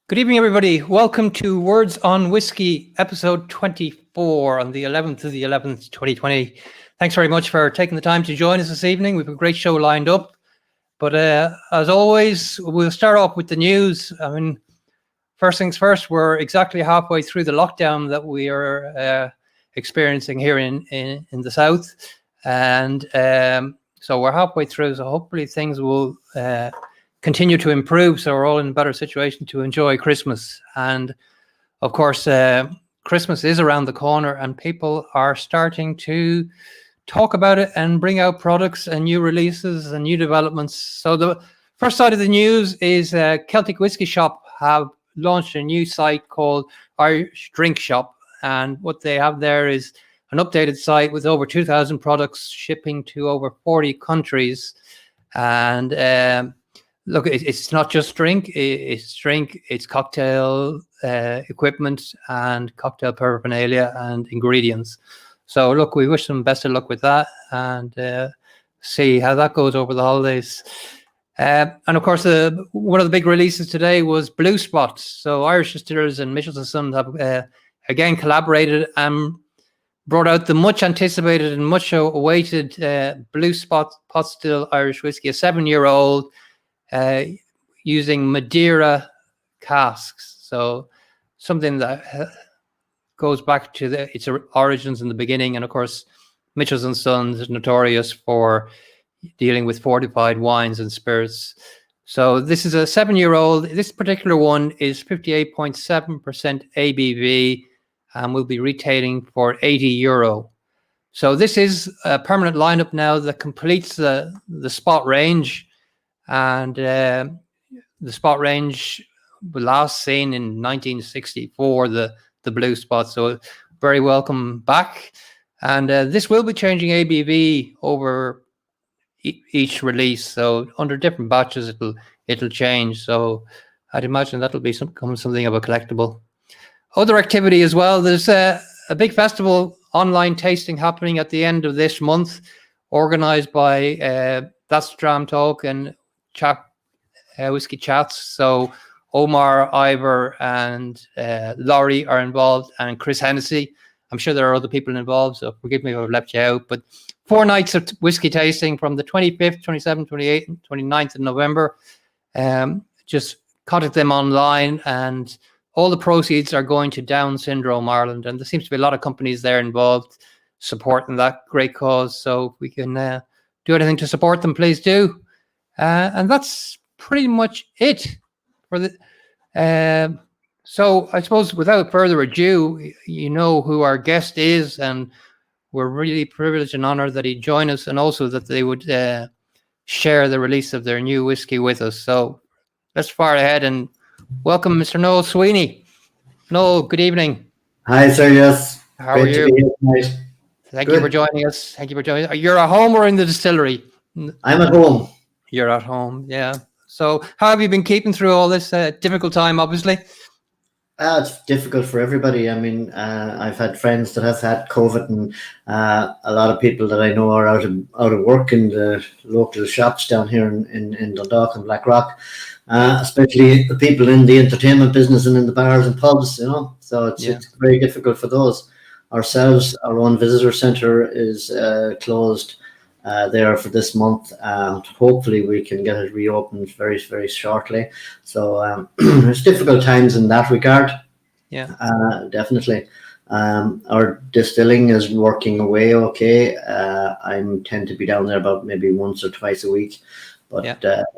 Good evening, everybody. Welcome to Words on Whiskey, episode 24 on the 11th of the 11th, 2020. Thanks very much for taking the time to join us this evening. We've a great show lined up. But as always, we'll start off with the news. I mean, first things first, we're exactly halfway through the lockdown that we are experiencing here in the south. And so we're halfway through, so hopefully things will continue to improve, so we're all in a better situation to enjoy Christmas. And of course, Christmas is around the corner and people are starting to talk about it and bring out products and new releases and new developments. So the first side of the news is Celtic Whisky Shop have launched a new site called Irish Drink Shop, and what they have there is an updated site with over 2,000 products shipping to over 40 countries. And look, it's not just drink, it's cocktail equipment and cocktail paraphernalia and ingredients. So look, we wish them best of luck with that and see how that goes over the holidays. And of course, one of the big releases today was Blue Spot. So Irish Distillers and Mitchells & Sons have again collaborated and brought out the much anticipated and much awaited Blue Spot pot still Irish whiskey, a 7-year-old, using Madeira casks. So something that goes back to its origins in the beginning. And of course, Mitchells & Sons is notorious for dealing with fortified wines and spirits. So this is a 7-year-old. This particular one is 58.7% ABV and will be retailing for €80. So this is a permanent lineup now that completes the Spot range. And the Spot range was last seen in 1964, the Blue Spot. So very welcome back. And this will be changing ABV over each release. So under different batches, it'll change. So I'd imagine that'll be something of a collectible. Other activity as well. There's a big festival online tasting happening at the end of this month, organized by That's Dram Talk and Whiskey Chats. So Omar, Ivor and Laurie are involved, and Chris Hennessy. I'm sure there are other people involved, so forgive me if I've left you out. But 4 nights of whiskey tasting from the 25th, 27th, 28th and 29th of November. Just contact them online, and all the proceeds are going to Down Syndrome Ireland. And there seems to be a lot of companies there involved supporting that great cause. So if we can do anything to support them, please do. And that's pretty much it for the. So I suppose without further ado, you know who our guest is, and we're really privileged and honored that he'd join us, and also that they would share the release of their new whiskey with us. So let's fire ahead and welcome Mr. Noel Sweeney. Noel, good evening. Hi, sir. Yes. How are you? Thank you for joining us. Thank you for joining us. You're at home or in the distillery? I'm at home. You're at home, yeah. So how have you been keeping through all this difficult time, obviously? It's difficult for everybody. I mean, I've had friends that have had COVID, and a lot of people that I know are out of work in the local shops down here in Dundalk and Blackrock, especially the people in the entertainment business and in the bars and pubs, you know. So it's very difficult for those. Ourselves, our own visitor centre is closed there for this month. Hopefully we can get it reopened very, very shortly. So there's difficult times in that regard. Yeah, definitely. Our distilling is working away okay. I tend to be down there about maybe once or twice a week, but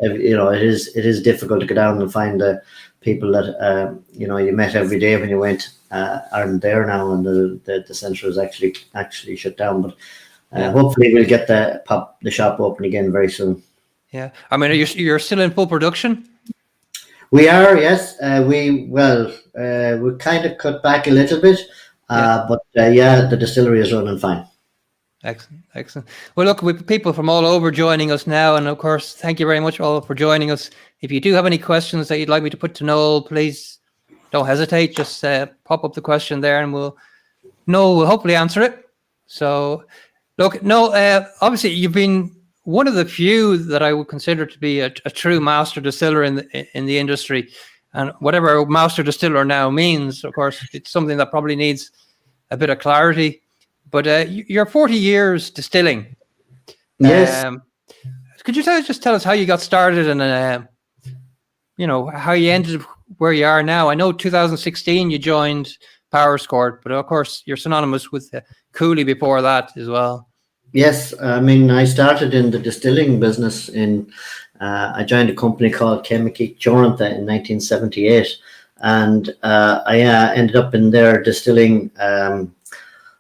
you know, it is difficult to go down and find the people that you know you met every day when you went aren't there now, and the centre is actually shut down. But hopefully we'll get the shop open again very soon. Yeah, I mean, you're still in full production? We are, yes. We kind of cut back a little bit, but the distillery is running fine. Excellent. Well, look, we've people from all over joining us now, and of course, thank you very much all for joining us. If you do have any questions that you'd like me to put to Noel, please don't hesitate. Just pop up the question there, and Noel will hopefully answer it. So, look, Noel, obviously you've been one of the few that I would consider to be a true master distiller in the industry. And whatever Master Distiller now means, of course, it's something that probably needs a bit of clarity. But you're 40 years distilling. Yes. Could you just tell us how you got started and how you ended where you are now? I know 2016 you joined Powerscourt, but of course you're synonymous with Cooley before that as well. Yes, I mean, I started in the distilling business I joined a company called Chemici Jorantha in 1978, and I ended up in their distilling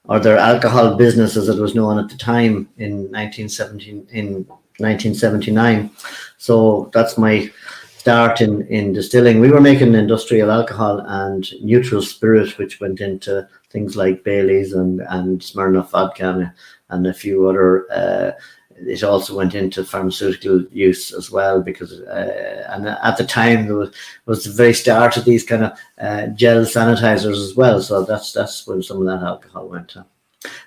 or their alcohol business, as it was known at the time, in 1979. So that's my start in distilling. We were making industrial alcohol and neutral spirit, which went into things like Bailey's and Smirnoff vodka and a few other. It also went into pharmaceutical use as well, because and at the time there was the very start of these kind of gel sanitizers as well. So that's when some of that alcohol went to.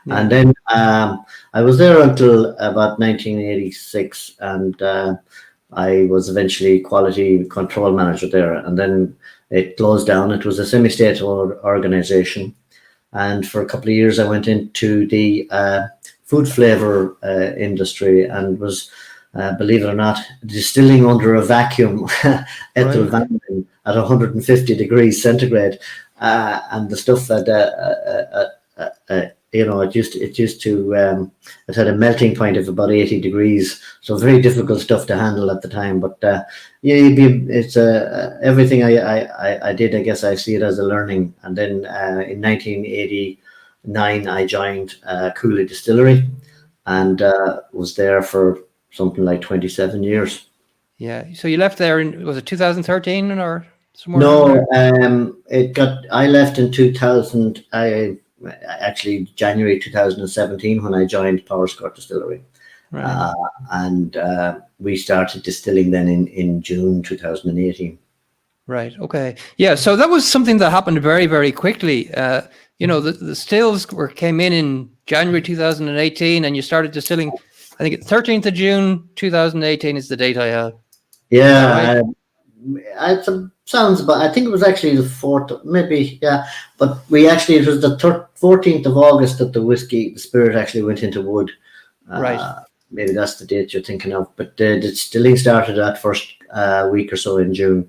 Yeah. And then I was there until about 1986, and I was eventually quality control manager there. And then it closed down. It was a semi-state organization, and for a couple of years I went into the food flavor industry and was, believe it or not, distilling under a vacuum ethyl vanillin at 150 degrees centigrade, and the stuff that it had a melting point of about 80 degrees, so very difficult stuff to handle at the time. But it's everything I did, I guess I see it as a learning. And then in 1989 I joined Cooley Distillery, and was there for something like 27 years. Yeah, so you left there was it 2013 or somewhere? No, I left in 2000. Actually January 2017 when I joined Powerscourt Distillery. Right. And we started distilling then in June 2018. Right. Okay. Yeah. So that was something that happened very, very quickly. The stills came in January 2018, and you started distilling. I think 13th of June 2018 is the date I have. Yeah. It sounds about. I think it was actually the 4th, maybe. Yeah, but it was the 14th of August that the spirit actually went into wood. Right. Maybe that's the date you're thinking of. But the distilling started that first week or so in June.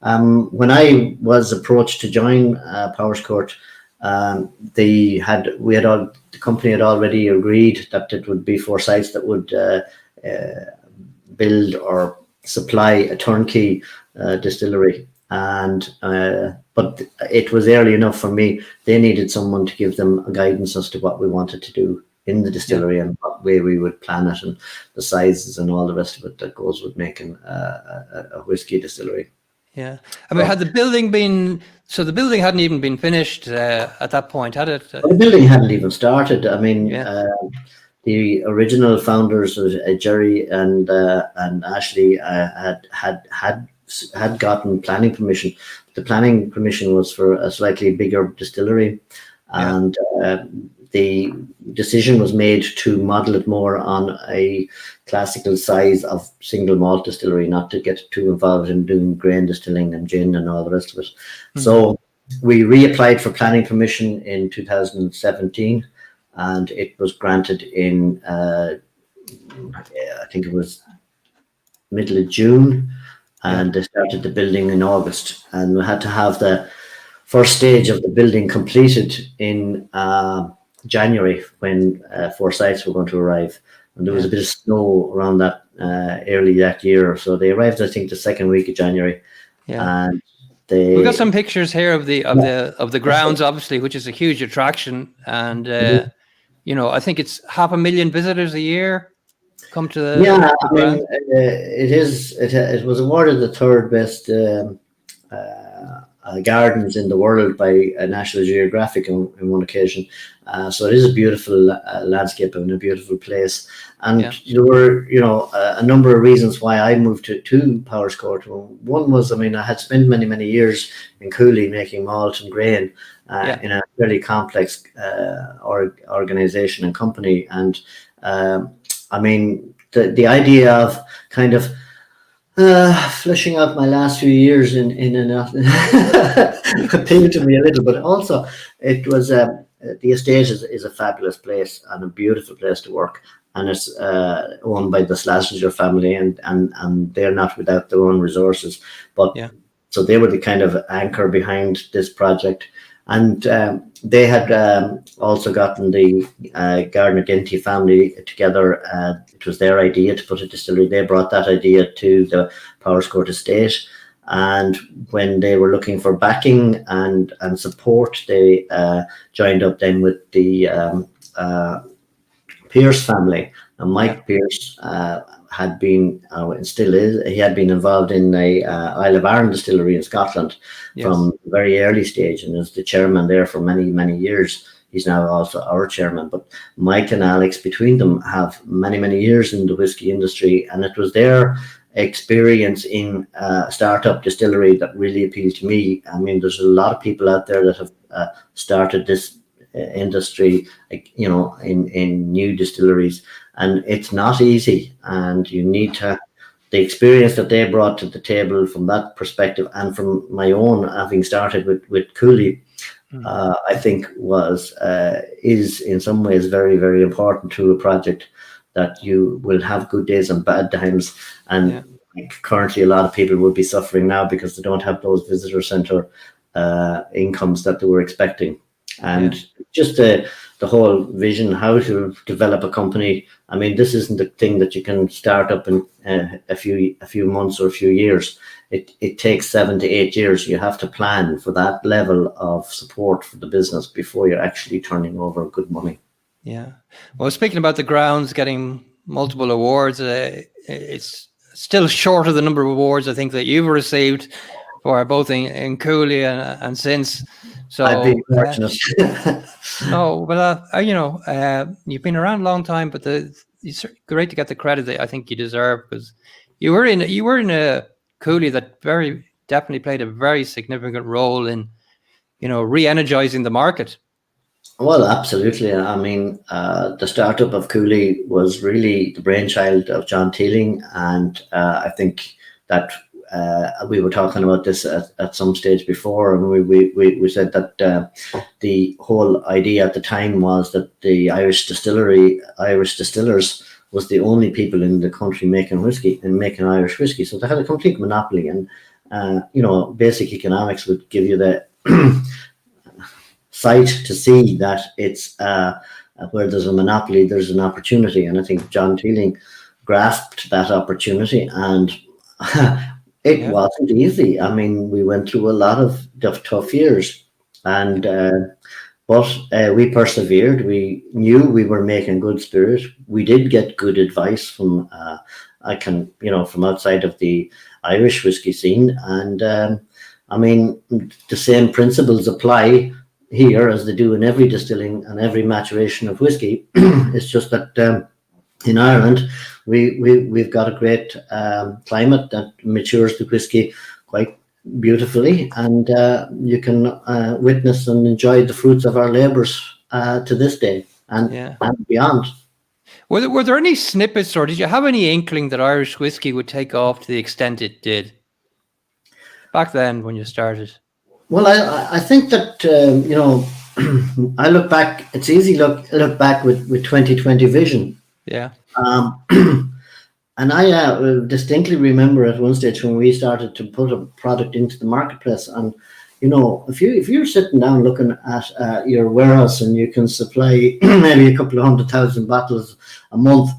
When I was approached to join Powerscourt, the company had already agreed that it would be 4 sites that would build or supply a turnkey distillery, and but it was early enough for me. They needed someone to give them a guidance as to what we wanted to do in the distillery, and what way we would plan it, and the sizes and all the rest of it that goes with making a whiskey distillery. Yeah, I mean, had the building been? So the building hadn't even been finished at that point, had it? The building hadn't even started. I mean, the original founders, Jerry and Ashley, had gotten planning permission. The planning permission was for a slightly bigger distillery, and the decision was made to model it more on a classical size of single malt distillery, not to get too involved in doing grain distilling and gin and all the rest of it. Mm-hmm. So we reapplied for planning permission in 2017, and it was granted in I think it was middle of June, and they started the building in August, and we had to have the first stage of the building completed in January, when 4 sites were going to arrive, and there was a bit of snow around that early that year, so they arrived, I think, the second week of January. And we got some pictures here of the grounds, obviously, which is a huge attraction, and I think it's 500,000 visitors a year come to the I mean, it was awarded the 3rd best gardens in the world by National Geographic on one occasion. So it is a beautiful landscape and a beautiful place. And there were, a number of reasons why I moved to Powerscourt. One was, I mean, I had spent many, many years in Cooley making malt and grain in a fairly complex organization and company. And I mean, the idea of kind of Fleshing out my last few years in appealed to me a little, but also it was the estate is a fabulous place and a beautiful place to work, and it's owned by the Schlesinger family, and they're not without their own resources, but Yeah. so they were the kind of anchor behind this project. And they had also gotten the Gardner-Ginty family together. It was their idea to put a distillery. They brought that idea to the Powerscourt estate. And when they were looking for backing and support, they joined up then with the Pierce family. And Mike Pierce had been, and still is, he had been involved in the Isle of Arran distillery in Scotland from a very early stage, and is the chairman there for many, many years. He's now also our chairman. But Mike and Alex, between them, have many, many years in the whiskey industry, and it was their experience in startup distillery that really appealed to me. I mean, there's a lot of people out there that have started this industry, you know, in new distilleries, and it's not easy, and you need to the experience that they brought to the table from that perspective, and from my own having started with Cooley, I think is in some ways very, very important to a project, that you will have good days and bad times, and currently a lot of people will be suffering now because they don't have those visitor centre incomes that they were expecting. And just the whole vision, how to develop a company. I mean, this isn't a thing that you can start up in a few months or a few years. It takes 7 to 8 years. You have to plan for that level of support for the business before you're actually turning over good money. Yeah. Well, speaking about the grounds getting multiple awards, it's still short of the number of awards I think that you've received for both in Cooley and since. So I've been fortunate. No, but you know, you've been around a long time, but it's great to get the credit that I think you deserve, because you were in a Cooley that very definitely played a very significant role in, you know, re-energizing the market. Well, absolutely. I mean, the startup of Cooley was really the brainchild of John Teeling, and I think that we were talking about this at some stage before, and we said that the whole idea at the time was that the Irish distillers was the only people in the country making whiskey and making Irish whiskey, so they had a complete monopoly. And you know, basic economics would give you the sight to see that it's where there's a monopoly, there's an opportunity. And I think John Teeling grasped that opportunity, and it wasn't easy. I mean, we went through a lot of tough years, and but we persevered. We knew we were making good spirit. We did get good advice from from outside of the Irish whiskey scene, and I mean, the same principles apply here as they do in every distilling and every maturation of whiskey. It's just that in Ireland, we've got a great climate that matures the whiskey quite beautifully, and you can witness and enjoy the fruits of our labours to this day and beyond. Were there any snippets, or did you have any inkling that Irish whiskey would take off to the extent it did back then when you started? Well, I think that I look back. It's easy look back with 2020 vision. Yeah. And I distinctly remember at one stage when we started to put a product into the marketplace, and you know, if you're sitting down looking at your warehouse and you can supply maybe a couple of 100,000 bottles a month,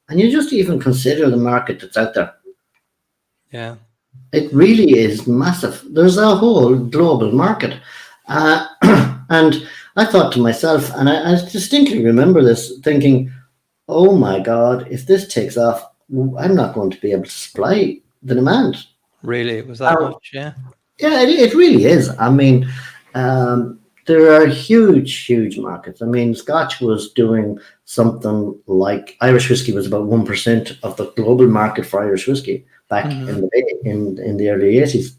and you just even consider the market that's out there. Yeah. It really is massive. There's a whole global market. And I thought to myself, and I distinctly remember this, thinking, oh my God, if this takes off, I'm not going to be able to supply the demand. Really? It was that much? Yeah. Yeah, it really is. I mean, there are huge markets. I mean, Scotch was doing something like, Irish whiskey was about 1% of the global market for Irish whiskey back in the early 80s.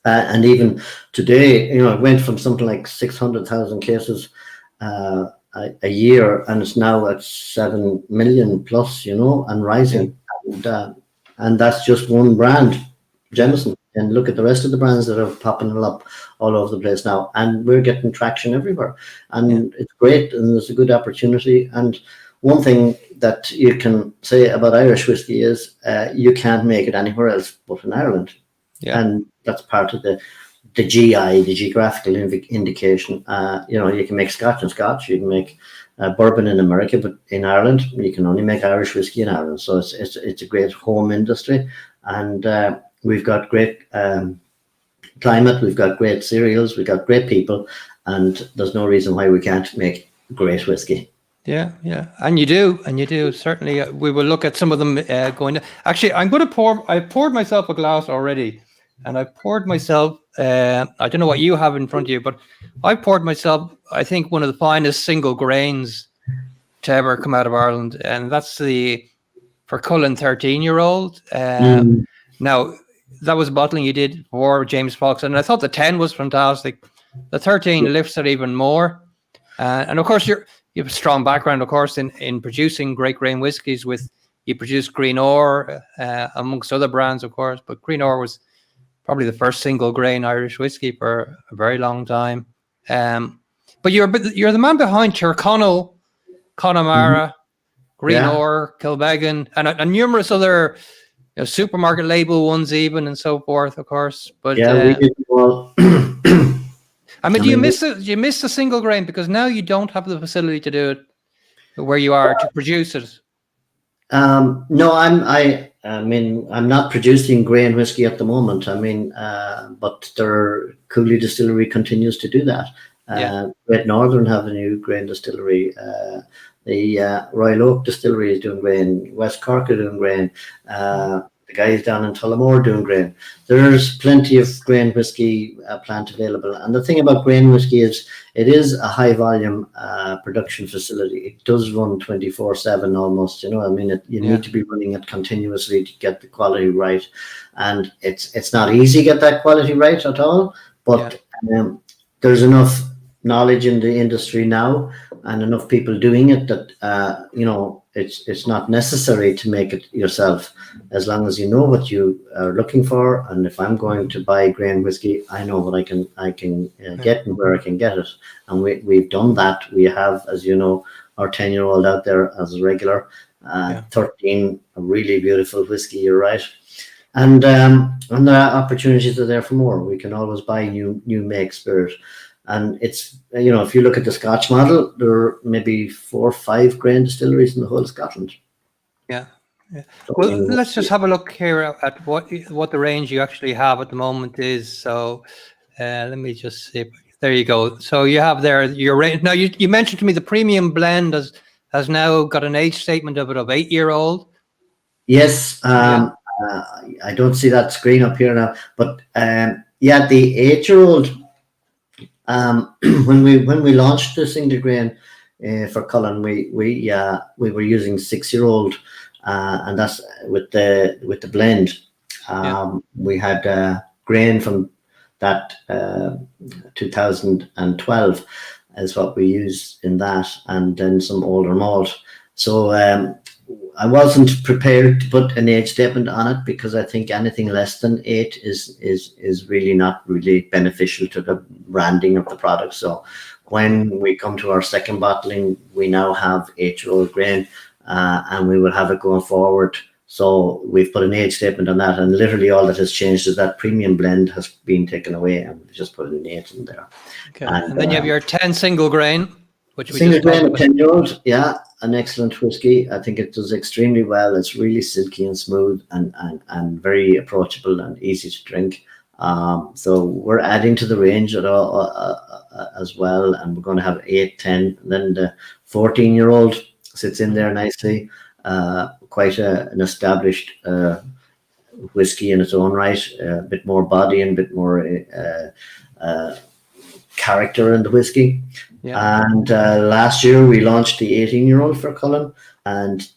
And even today, you know, it went from something like 600,000 cases a year, and it's now at 7 million plus, you know, and rising. and that's just one brand, Jameson. And look at the rest of the brands that are popping up all over the place now, and we're getting traction everywhere, and it's great, and there's a good opportunity. And one thing that you can say about Irish whiskey is you can't make it anywhere else but in Ireland, and that's part of the GI, the geographical indication. You can make Scotch in Scotch, you can make bourbon in America, but in Ireland you can only make Irish whiskey in Ireland. So it's a great home industry, and we've got great climate, we've got great cereals, we've got great people, and there's no reason why we can't make great whiskey. Yeah, and you do. Certainly, we will look at some of them going. Actually, I'm going to pour. I poured myself a glass already, and I poured myself. I don't know what you have in front of you, but I poured myself, I think, one of the finest single grains to ever come out of Ireland, and that's for Cullen 13-year-old. Now, that was bottling you did for James Fox, and I thought the 10 was fantastic. The 13 lifts it even more, and of course you have a strong background, of course, in producing great grain whiskies. You produced Green Ore amongst other brands, of course, but Green Ore was probably the first single grain Irish whiskey for a very long time. But you're the man behind Tyrconnell, Connemara, Green Ore, Kilbeggan, and numerous other supermarket label ones even, and so forth, of course. But we did well. I mean, do you miss the single grain because now you don't have the facility to do it where you are to produce it? No, I'm not producing grain whiskey at the moment. But their Cooley Distillery continues to do that. Great Northern have a new grain distillery. The Royal Oak Distillery is doing grain. West Cork are doing grain. The guys down in Tullamore are doing grain. There's plenty of grain whiskey plant available. And the thing about grain whiskey is it is a high volume production facility. It does run 24/7 almost. You need to be running it continuously to get the quality right. And it's not easy to get that quality right at all. But there's enough knowledge in the industry now and enough people doing it that it's not necessary to make it yourself, as long as you know what you are looking for. And if I'm going to buy grain whiskey, I know what I can get and where I can get it. And we've done that. We have, as you know, our 10-year-old out there as a regular, 13, a really beautiful whiskey. You're right. And the opportunities are there for more. We can always buy new make spirit. And it's, if you look at the Scotch model, there are maybe 4 or 5 grain distilleries in the whole of Scotland. Yeah. So, well, let's just have a look here at what the range you actually have at the moment is. So let me just see. There you go. So you have there your range. Now, you mentioned to me the premium blend has now got an age statement of 8-year-old. Yes. I don't see that screen up here now. But the 8-year-old, when we launched the single grain for Cullen, we were using 6-year-old, and that's with the blend. We had grain from that 2012 is what we use in that, and then some older malt. So I wasn't prepared to put an age statement on it because I think anything less than 8 is really not really beneficial to the branding of the product. So when we come to our second bottling, we now have 8-year-old grain, and we will have it going forward. So we've put an age statement on that, and literally all that has changed is that premium blend has been taken away, and we've just put an 8 in there. Okay, and then you have your 10 single grain, which we single grain of 10-year-old, an excellent whiskey. I think it does extremely well. It's really silky and smooth, and very approachable and easy to drink. So we're adding to the range as well, and we're going to have 8, 10. Then the 14-year-old sits in there nicely. Quite an established whiskey in its own right. A bit more body and a bit more character in the whiskey. And last year we launched the 18-year-old for Cullen, and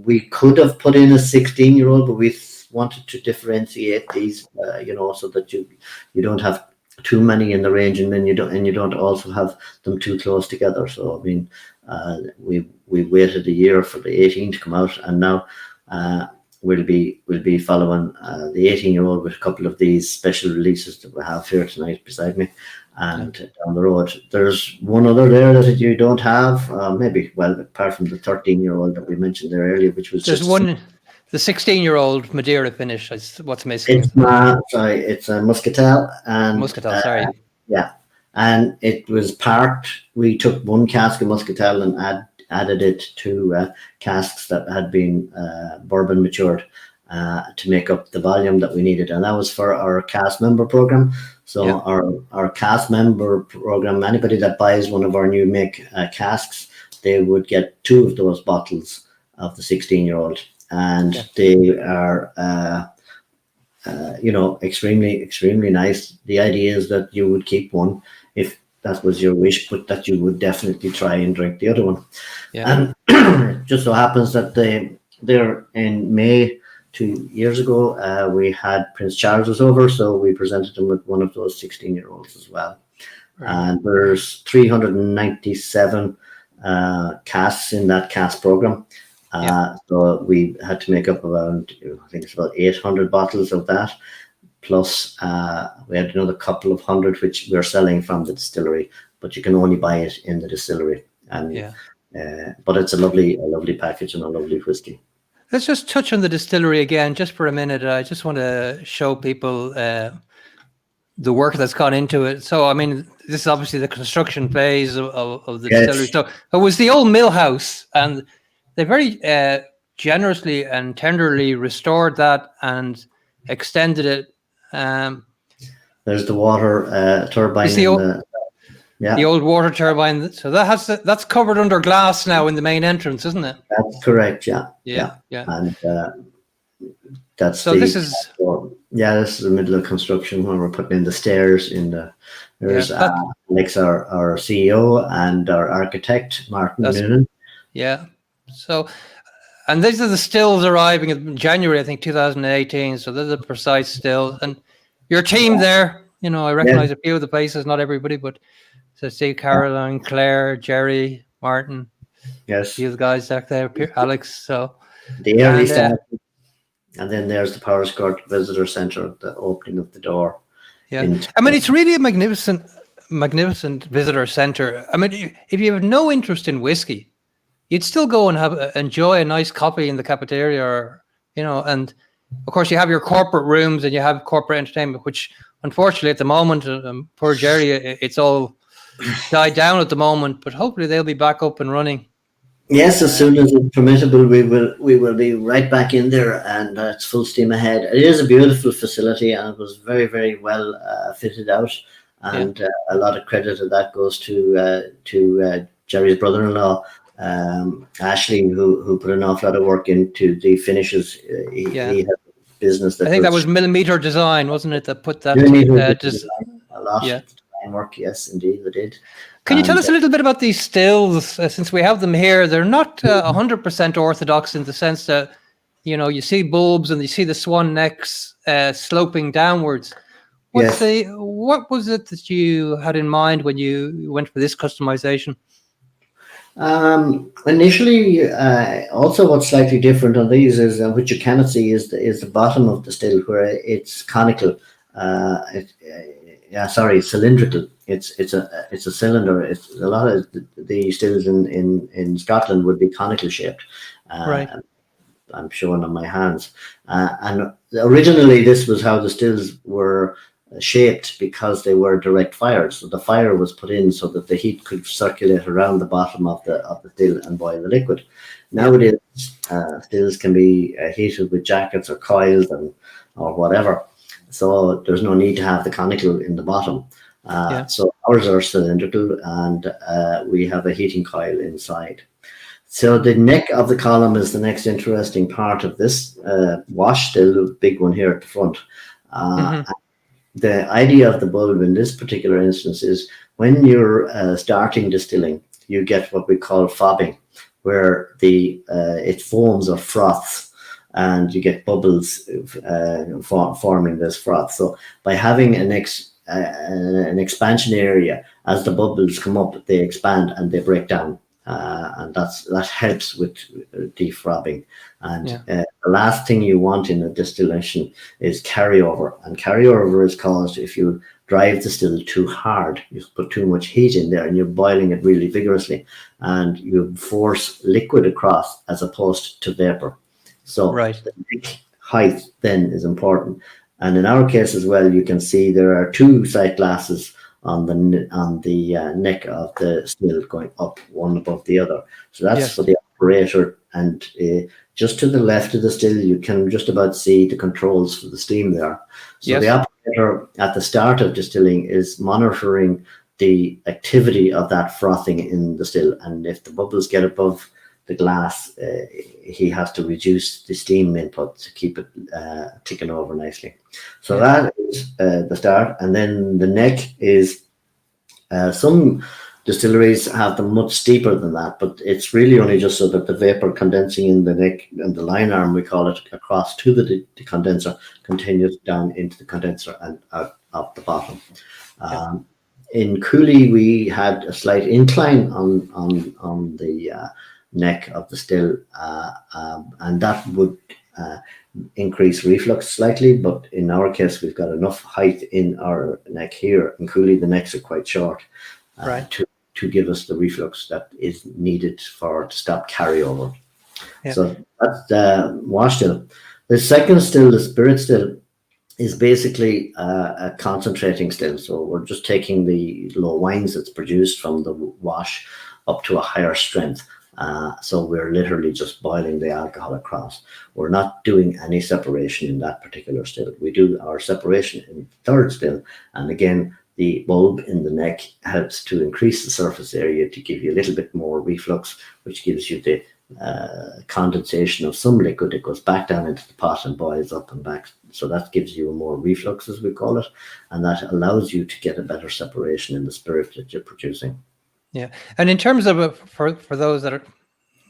we could have put in a 16-year-old, but we wanted to differentiate these, so that you don't have too many in the range, and then you don't also have them too close together. So I mean, we waited a year for the 18 to come out, and now we'll be following the 18-year-old with a couple of these special releases that we have here tonight beside me, and down the road. There's one other there that you don't have, maybe. Well, apart from the 13-year-old that we mentioned there earlier, which was there's just one. The 16-year-old Madeira finish is what's missing. It's a Muscatel, and Muscatel. Sorry. Yeah, and it was parked. We took one cask of Muscatel and added it to casks that had been bourbon matured to make up the volume that we needed, and that was for our cast member program. So our cast member program, anybody that buys one of our new make casks, they would get 2 of those bottles of the 16-year-old, and they are extremely nice. The idea is that you would keep one if that was your wish, but that you would definitely try and drink the other one. And it just so happens that they're in May 2 years ago, we had Prince Charles was over, so we presented him with one of those 16-year-olds as well. And there's 397 casks in that cask program. So we had to make up around, I think it's about 800 bottles of that. Plus, we had another couple of hundred which we're selling from the distillery, but you can only buy it in the distillery. And but it's a lovely package and a lovely whiskey. Let's just touch on the distillery again, just for a minute. I just want to show people the work that's gone into it. So, I mean, this is obviously the construction phase of the distillery. So it was the old mill house, and they very generously and tenderly restored that and extended it. There's the water turbine. The old water turbine. So that's covered under glass now in the main entrance, isn't it? That's correct. Yeah. And that's this is the middle of construction where we're putting in the stairs. There's Alex, our CEO, and our architect Martin Noonan. Yeah. So, and these are the stills arriving in January, I think, 2018. So they're the precise stills. And your team there, I recognize a few of the faces, not everybody, but so see Caroline, Claire, Jerry, Martin. Yes. A few of the guys back there, Alex. So the early start. And then there's the Powerscourt Visitor Centre, the opening of the door. Yeah. I mean, it's really a magnificent visitor centre. I mean, if you have no interest in whiskey, you'd still go and enjoy a nice coffee in the cafeteria, and of course you have your corporate rooms and you have corporate entertainment, which unfortunately at the moment, poor Jerry, it's all died down at the moment, but hopefully they'll be back up and running. Yes, as soon as it's permissible, we will be right back in there, and it's full steam ahead. It is a beautiful facility, and it was very, very well fitted out, and a lot of credit of that goes to Jerry's brother-in-law, Ashley, who put an awful lot of work into the finishes. He had a business that I think that was Millimeter Design, wasn't it, that put that a lot of design work. Yes, indeed, they did. Can you tell us a little bit about these stills, since we have them here? They're not 100% orthodox in the sense that, you see bulbs and you see the swan necks sloping downwards. What was it that you had in mind when you went for this customization? Initially, also what's slightly different on these is which you cannot see is the bottom of the still, where it's conical. Cylindrical. It's a cylinder. It's a lot of the stills in Scotland would be conical shaped. Right. I'm showing on my hands. And originally this was how the stills were shaped, because they were direct fired. So the fire was put in so that the heat could circulate around the bottom of the still and boil the liquid. Nowadays, stills can be heated with jackets or coils or whatever. So there's no need to have the conical in the bottom. So ours are cylindrical, and we have a heating coil inside. So the neck of the column is the next interesting part of this wash still, big one here at the front. The idea of the bulb in this particular instance is when you're starting distilling, you get what we call fobbing, where it foams or froths, and you get bubbles forming this froth. So by having an expansion area, as the bubbles come up, they expand and they break down. and that helps with defrobbing. And the last thing you want in a distillation is carryover, and carryover is caused if you drive the still too hard. You put too much heat in there and you're boiling it really vigorously, and you force liquid across as opposed to vapor. So the neck height then is important. And in our case as well, you can see there are two sight glasses on the neck of the still going up, one above the other. So that's for the operator. And just to the left of the still, you can just about see the controls for the steam there. So the operator at the start of distilling is monitoring the activity of that frothing in the still. And if the bubbles get above the glass, he has to reduce the steam input to keep it ticking over nicely. So that is the start. And then the neck is, some distilleries have them much steeper than that, but it's really only just so that the vapor condensing in the neck and the line arm, we call it, across to the condenser, continues down into the condenser and out of the bottom. In Cooley, we had a slight incline on the neck of the still, and that would increase reflux slightly, but in our case we've got enough height in our neck here. In Cooley, the necks are quite short to give us the reflux that is needed to stop carryover. So that's the wash still. The second still, the spirit still, is basically a concentrating still. So we're just taking the low wines that's produced from the wash up to a higher strength. So we're literally just boiling the alcohol across. We're not doing any separation in that particular still. We do our separation in third still. And again, the bulb in the neck helps to increase the surface area to give you a little bit more reflux, which gives you the condensation of some liquid that goes back down into the pot and boils up and back. So that gives you more reflux, as we call it. And that allows you to get a better separation in the spirit that you're producing. Yeah, and in terms of for those that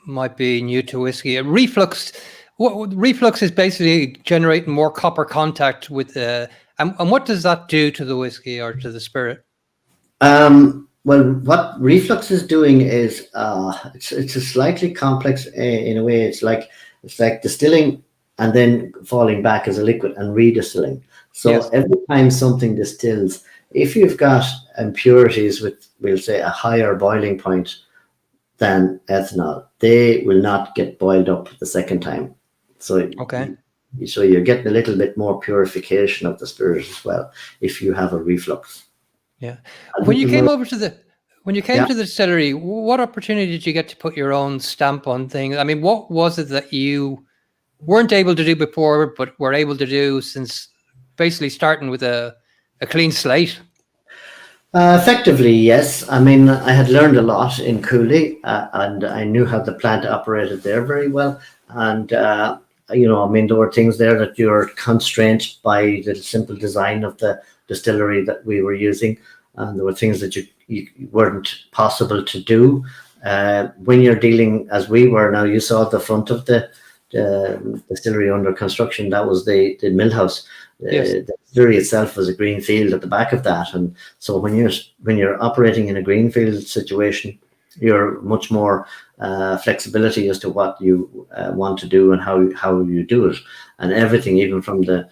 might be new to whiskey, reflux is basically generating more copper contact with and what does that do to the whiskey or to the spirit? Well, what reflux is doing is it's a slightly complex in a way. It's like distilling and then falling back as a liquid and redistilling. So every time something distills, if you've got impurities with, we'll say, a higher boiling point than ethanol, they will not get boiled up the second time. So so you're getting a little bit more purification of the spirit as well if you have a reflux. Yeah. When you came to the distillery, what opportunity did you get to put your own stamp on things? I mean, what was it that you weren't able to do before but were able to do, since basically starting with a clean slate? Effectively, yes. I mean, I had learned a lot in Cooley, and I knew how the plant operated there very well. And, I mean, there were things there that you're constrained by the simple design of the distillery that we were using. And there were things that you weren't possible to do. When you're dealing, as we were now, you saw the front of the distillery under construction. That was the mill house. The distillery itself was a green field at the back of that, and so when you're operating in a greenfield situation, you're much more flexibility as to what you want to do and how you do it, and everything, even from the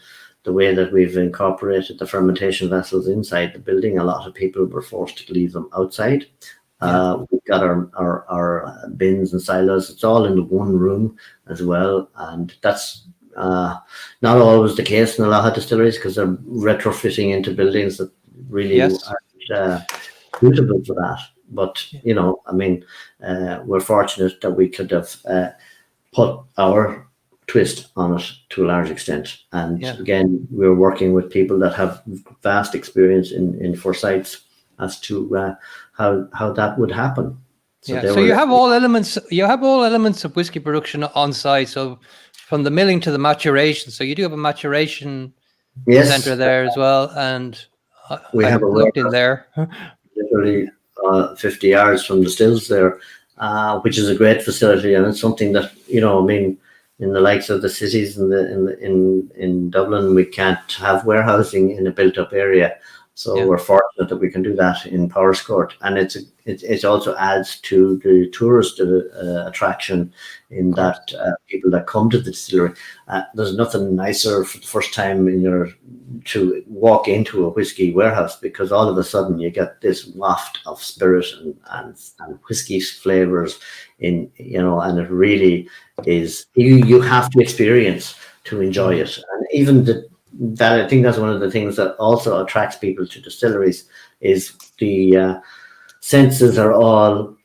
way that we've incorporated the fermentation vessels inside the building. A lot of people were forced to leave them outside. We've got our bins and silos. It's all in the one room as well, and that's not always the case in a lot of distilleries because they're retrofitting into buildings that really aren't suitable for that. But I mean, we're fortunate that we could have put our twist on it to a large extent. And again, we're working with people that have vast experience in foresights as to how that would happen. So you have all elements. You have all elements of whiskey production on site. So from the milling to the maturation. So you do have a maturation center there as well, and we have looked in there. Literally 50 yards from the stills there, which is a great facility, and it's something that I mean, in the likes of the cities in Dublin, we can't have warehousing in a built-up area. So we're fortunate that we can do that in Powerscourt, and it also adds to the tourist attraction in that people that come to the distillery. There's nothing nicer for the first time to walk into a whiskey warehouse, because all of a sudden you get this waft of spirit and whiskey flavors and it really is, you have to experience to enjoy it. And even that, I think that's one of the things that also attracts people to distilleries, is the senses are all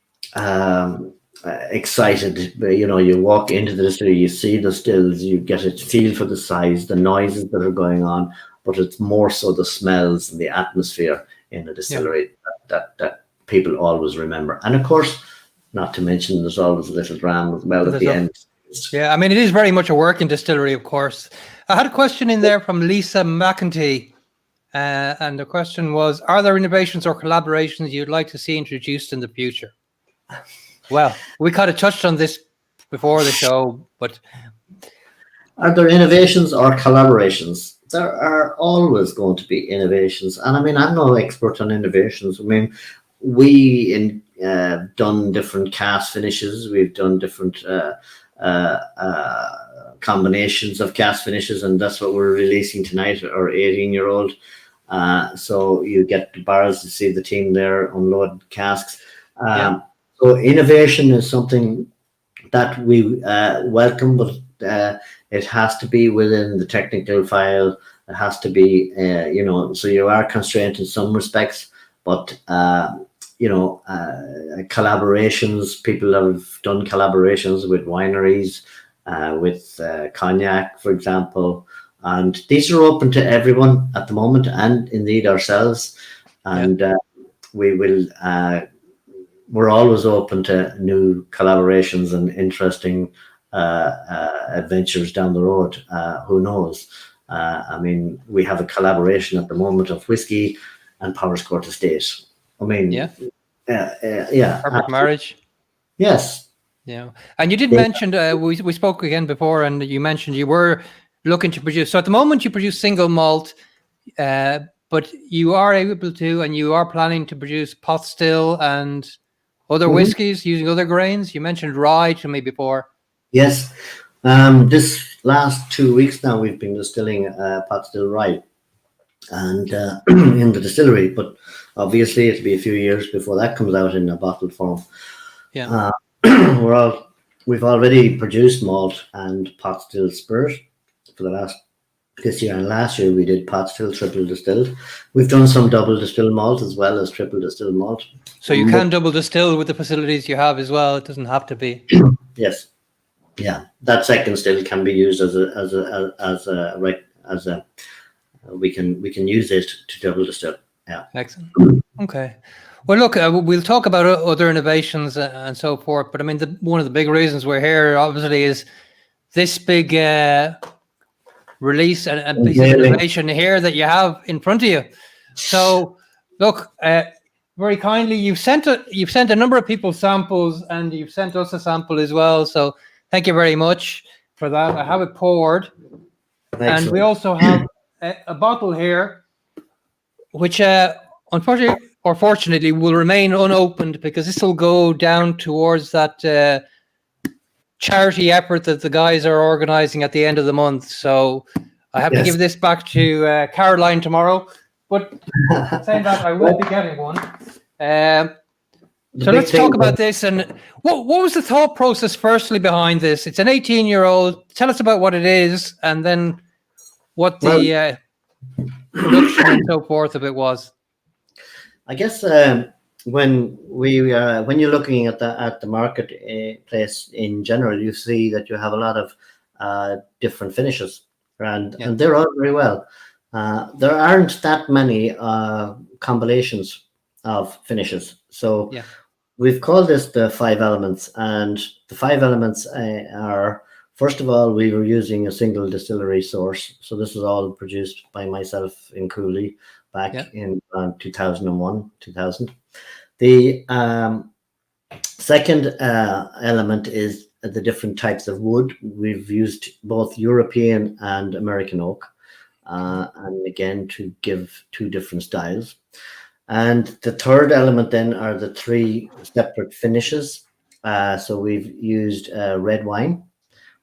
excited. You walk into the distillery, you see the stills, you get a feel for the size, the noises that are going on, but it's more so the smells and the atmosphere in the distillery that people always remember. And of course, not to mention, there's always a little dram as well at the end. Yeah, I mean, it is very much a working distillery, of course. I had a question in there from Lisa McEntee, and the question was, are there innovations or collaborations you'd like to see introduced in the future? Well, we kind of touched on this before the show, but... Are there innovations or collaborations? There are always going to be innovations. And I mean, I'm no expert on innovations. I mean, we done different cast finishes. We've done different combinations of cast finishes, and that's what we're releasing tonight, our 18-year-old. So you get the bars to see the team there unload casks. So innovation is something that we welcome, but it has to be within the technical file. It has to be, so you are constrained in some respects, but collaborations, people have done collaborations with wineries, with cognac, for example, and these are open to everyone at the moment, and indeed ourselves. And we're always open to new collaborations and interesting adventures down the road. Who knows? I mean, we have a collaboration at the moment of whiskey and Powerscourt Estate. I mean, perfect marriage. Yes. Yeah, and you did mention we spoke again before, and you mentioned you were looking to produce. So at the moment, you produce single malt, but you are able to, and you are planning to produce pot still and other whiskies using other grains. You mentioned rye to me before. Yes, this last 2 weeks now we've been distilling pot still rye, and in the distillery. But obviously, it'll be a few years before that comes out in a bottled form. Yeah. We've already produced malt and pot still spirit for this year, and last year we did pot still triple distilled. We've done some double distilled malt as well as triple distilled malt. So you can double distill with the facilities you have as well. It doesn't have to be. Yes, yeah. That second still can be used we can use it to double distill. Yeah. Excellent. Okay. Well, look, we'll talk about other innovations and so forth. But I mean, one of the big reasons we're here, obviously, is this big release and piece of innovation here that you have in front of you. So, look, very kindly, you've sent a number of people samples, and you've sent us a sample as well. So, thank you very much for that. I have it poured, and we also have a bottle here, which unfortunately or fortunately will remain unopened, because this will go down towards that charity effort that the guys are organizing at the end of the month. So I have to give this back to Caroline tomorrow. But saying that, I will be getting one. So let's talk about this. And what was the thought process firstly behind this? It's an 18-year-old. Tell us about what it is, and then what the production and so forth of it was. I guess when you're looking at the marketplace in general, you see that you have a lot of different finishes, and they're all very well. There aren't that many combinations of finishes, so we've called this the 5 elements, and the 5 elements are, first of all, we were using a single distillery source, so this is all produced by myself in Cooley back in 2001, 2000. The second element is the different types of wood. We've used both European and American oak. and again to give 2 different styles. And the third element then are the 3 separate finishes. So we've used red wine,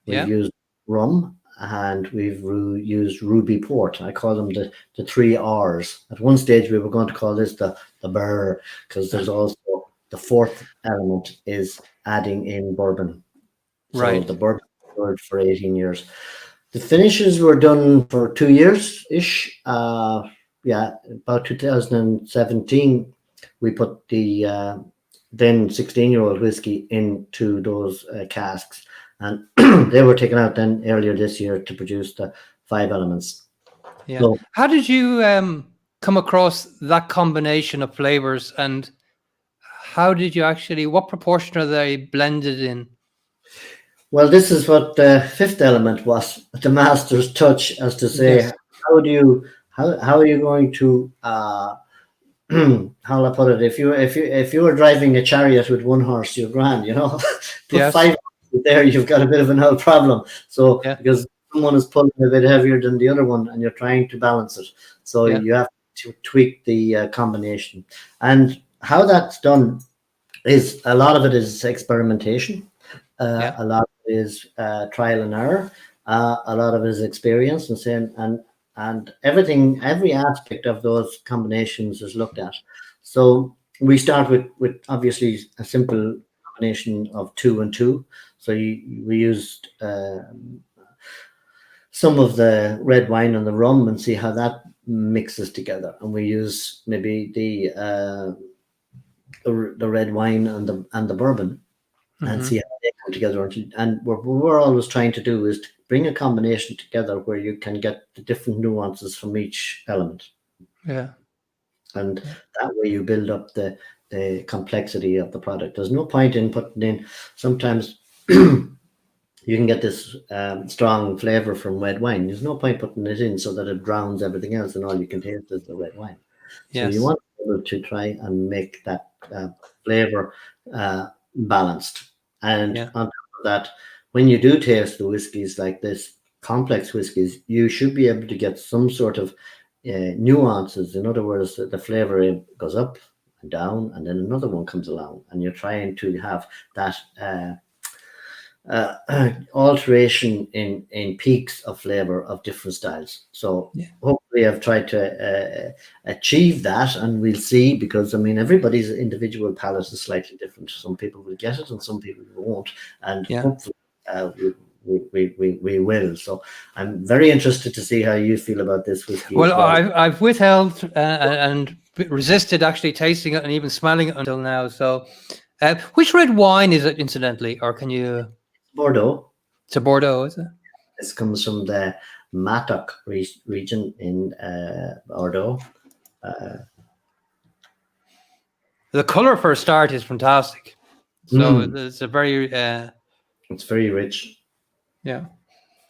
we've used rum, and we've used ruby port. I call them the 3 R's. At one stage, we were going to call this the burr, because there's also the 4th element is adding in bourbon. So the bourbon stored for 18 years. The finishes were done for 2 years-ish. About 2017, we put the then 16-year-old whiskey into those casks, and they were taken out then earlier this year to produce the 5 elements. Yeah. So, how did you come across that combination of flavors, and how did you actually, what proportion are they blended in? Well, this is what the 5th element was, the master's touch, as to say, how are you going to how I put it? If you were driving a chariot with 1 horse, you're grand, Put 5 horses there, you've got a bit of an old problem. So because someone is pulling a bit heavier than the other one, and you're trying to balance it, so you have to tweak the combination. And how that's done is, a lot of it is experimentation. A lot of it is trial and error. A lot of it is experience, and everything, every aspect of those combinations is looked at. So we start with obviously a simple combination of 2 and 2. So we used some of the red wine and the rum and see how that mixes together. And we use maybe the red wine and the bourbon, and see how they come together. And what we're always trying to do is to bring a combination together where you can get the different nuances from each element. Yeah. And that way you build up the complexity of the product. There's no point in putting in, sometimes you can get this strong flavor from red wine. There's no point putting it in so that it drowns everything else and all you can taste is the red wine. So you want to be able to try and make that flavor balanced. And on top of that, when you do taste the whiskies like this, complex whiskies, you should be able to get some sort of nuances. In other words, the flavor goes up and down, and then another one comes along, and you're trying to have that alteration in peaks of flavor of different styles. So hopefully I've tried to achieve that, and we'll see, because I mean, everybody's individual palate is slightly different. Some people will get it and some people won't, and hopefully we will. So I'm very interested to see how you feel about this whiskey. Well, I've withheld and resisted actually tasting it and even smelling it until now. So which red wine is it, incidentally, or can you? Bordeaux. It's a Bordeaux, is it? This comes from the Mattock region in Bordeaux. The color for a start is fantastic. So it's a very... it's very rich. Yeah.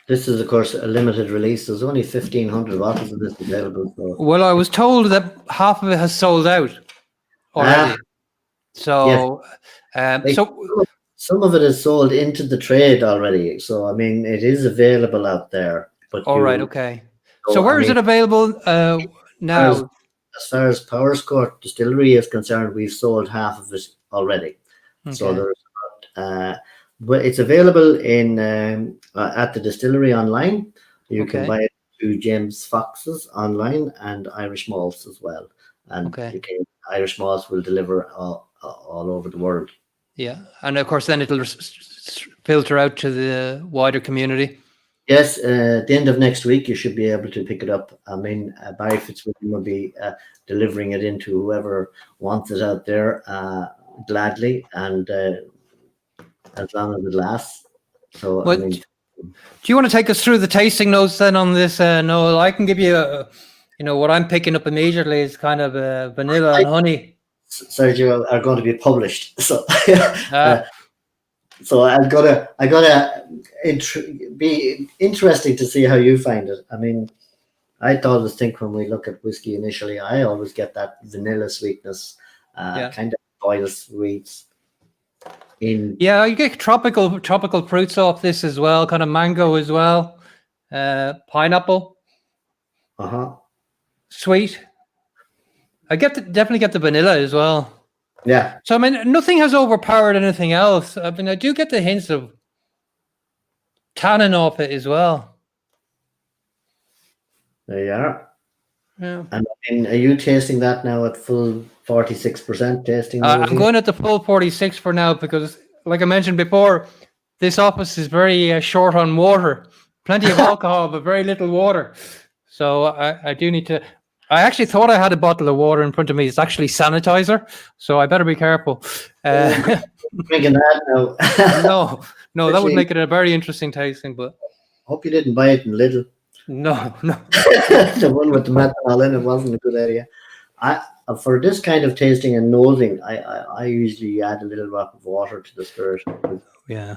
This is, of course, a limited release. There's only 1,500 bottles of this available. So. Well, I was told that half of it has sold out already. So, some of it is sold into the trade already. So, I mean, it is available out there. But okay. So where is it available now? As far as Powerscourt Distillery is concerned, we've sold half of it already. Okay. So there's but it's available in at the distillery online. You can buy it through James Fox's online and Irish Malts as well. And Irish Malts will deliver all over the world. Yeah, and of course then it'll filter out to the wider community. Yes, at the end of next week you should be able to pick it up. I mean, Barry Fitzwilliam will be delivering it into whoever wants it out there gladly, and as long as it lasts. So, I mean, do you want to take us through the tasting notes then on this, Noel? I can give you, what I'm picking up immediately is kind of vanilla and honey. Sergio, are going to be published, so so I gotta be interesting to see how you find it. I mean, I always think when we look at whiskey initially, I always get that vanilla sweetness, kind of oil sweets. You get tropical fruits off this as well, kind of mango as well, pineapple. Sweet. I definitely get the vanilla as well. Yeah. So I mean, nothing has overpowered anything else. I mean, I do get the hints of tannin off it as well. There you are. Yeah. And are you tasting that now at full 46% tasting? I'm going at the full 46 for now because, like I mentioned before, this office is very short on water. Plenty of alcohol, but very little water. So I do need to. I actually thought I had a bottle of water in front of me. It's actually sanitizer, so I better be careful. Drinking that no, now. that would make it a very interesting tasting. But hope you didn't buy it in Lidl. No. The one with the methanol in it wasn't a good idea. For this kind of tasting and nosing, I usually add a little drop of water to the spirit. Yeah.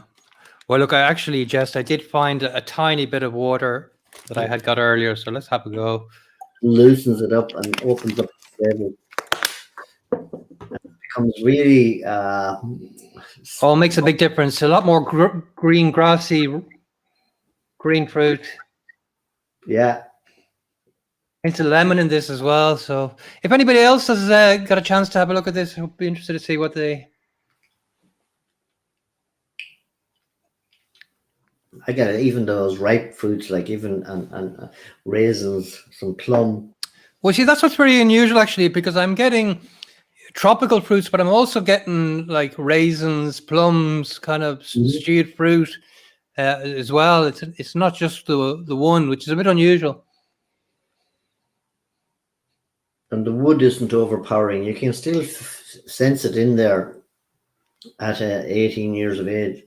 Well, look, I did find a tiny bit of water that I had got earlier, so let's have a go. Loosens it up and opens up the flavor. It becomes really. It makes a big difference. A lot more green, grassy, green fruit. Yeah. It's a lemon in this as well. So if anybody else has got a chance to have a look at this, I'll be interested to see what they. I get it. Even those ripe fruits, like even and raisins, some plum. Well, see, that's what's very unusual actually, because I'm getting tropical fruits, but I'm also getting like raisins, plums, kind of stewed fruit as well. It's not just the one, which is a bit unusual. And the wood isn't overpowering. You can still sense it in there at 18 years of age.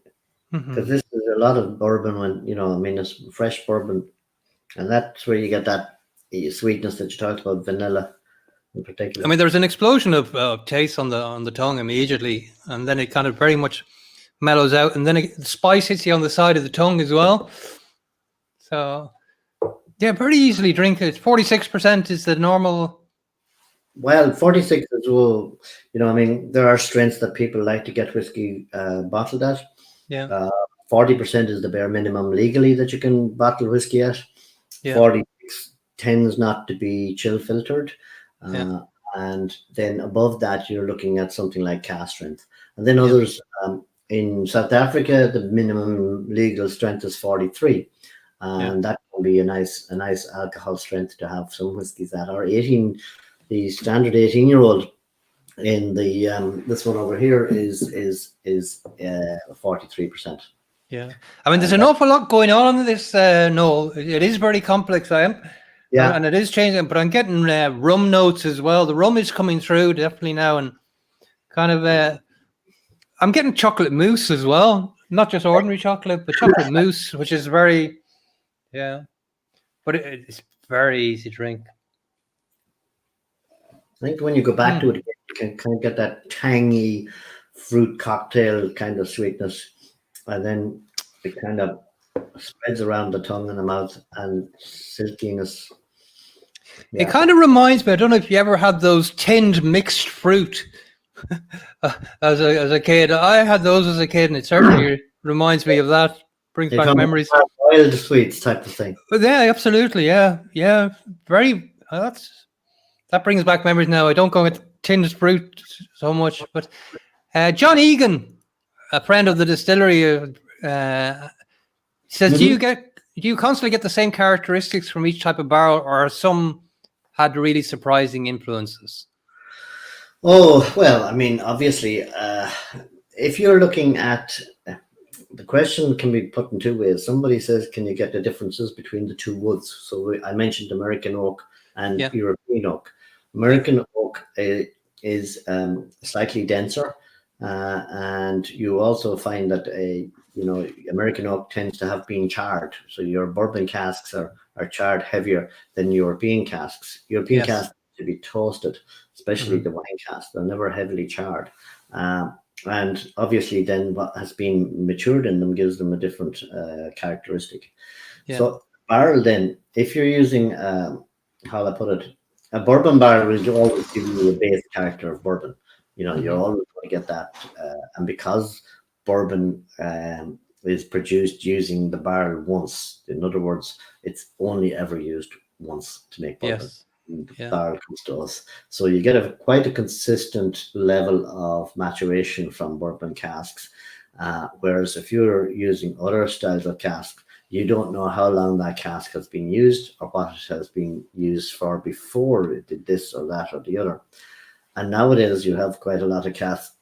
Because this is a lot of bourbon when, it's fresh bourbon. And that's where you get that sweetness that you talked about, vanilla in particular. I mean, there's an explosion of taste on the tongue immediately. And then it kind of very much mellows out. And then the spice hits you on the side of the tongue as well. So, yeah, very easily drink it. 46% is the normal. Well, 46 as well. There are strengths that people like to get whiskey bottled at. Yeah. 40% is the bare minimum legally that you can bottle whiskey at. Yeah. 46 tends not to be chill filtered. And then above that, you're looking at something like cask strength. And then others in South Africa, the minimum legal strength is 43. And that can be a nice alcohol strength to have some whiskeys that are 18. The standard 18-year-old in the this one over here is 43%. Yeah, I mean, there's an awful lot going on in this. Noel, it is very complex. And it is changing. But I'm getting rum notes as well. The rum is coming through definitely now, and kind of I'm getting chocolate mousse as well. Not just ordinary chocolate, but chocolate mousse, which is very but it's very easy to drink. I think when you go back to it, you can kind of get that tangy fruit cocktail kind of sweetness, and then it kind of spreads around the tongue and the mouth and silkiness. Yeah. It kind of reminds me, I don't know if you ever had those tinned mixed fruit as a kid. I had those as a kid, and it certainly reminds me of that. Brings back memories. Wild sweets type of thing. But yeah, absolutely. Yeah. Very. That brings back memories now. I don't go with tinned fruit so much, but John Egan, a friend of the distillery, says, do you constantly get the same characteristics from each type of barrel, or some had really surprising influences? Oh, well, I mean, obviously, if you're looking at the question can be put in two ways. Somebody says, can you get the differences between the two woods? So I mentioned American oak and European oak. American oak is slightly denser, and you also find that American oak tends to have been charred. So your bourbon casks are charred heavier than European casks. European casks to be toasted, especially the wine casks. They're never heavily charred. And obviously then what has been matured in them gives them a different characteristic. So barrel then, if you're using, how I put it, a bourbon barrel will always give you a base character of bourbon. You're always going to get that. And because bourbon is produced using the barrel once. In other words, it's only ever used once to make bourbon. Yes. The Yeah. barrel comes to us. So you get quite a consistent level of maturation from bourbon casks. Whereas if you're using other styles of casks, you don't know how long that cask has been used or what it has been used for before it did this or that or the other. And nowadays you have quite a lot of casks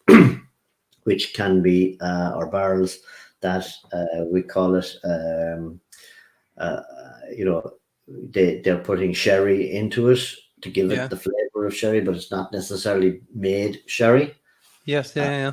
which can be, or barrels that we call it, they're putting sherry into it to give it the flavor of sherry, but it's not necessarily made sherry. Yes, yeah.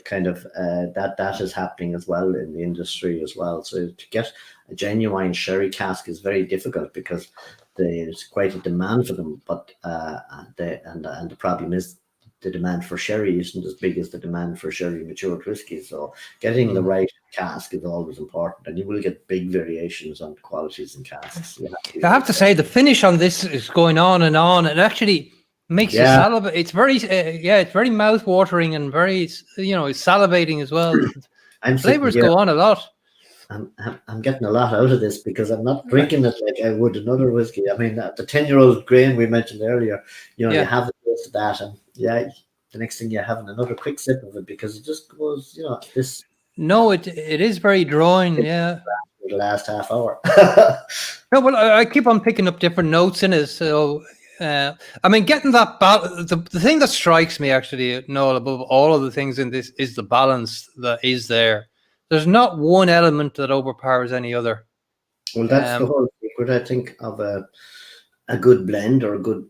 Kind of that is happening as well in the industry as well. So to get a genuine sherry cask is very difficult because there's quite a demand for them. But the problem is the demand for sherry isn't as big as the demand for sherry matured whiskey. So getting the right cask is always important, and you will get big variations on qualities in casks. I have to say the finish on this is going on, and actually makes you salivate. It's very it's very mouth watering and very it's salivating as well. Flavors go on a lot. I'm getting a lot out of this because I'm not drinking it like I would another whiskey. I mean, the 10-year-old grain we mentioned earlier, you have a taste of that, and the next thing you're having another quick sip of it because it just goes, this. No, it is very drawing, yeah. The last half hour. No, well, I keep on picking up different notes in it, so I mean, getting that the thing that strikes me actually, Noel, above all of the things in this is the balance that is there. There's not one element that overpowers any other. Well, that's the whole secret, I think, of a good blend or a good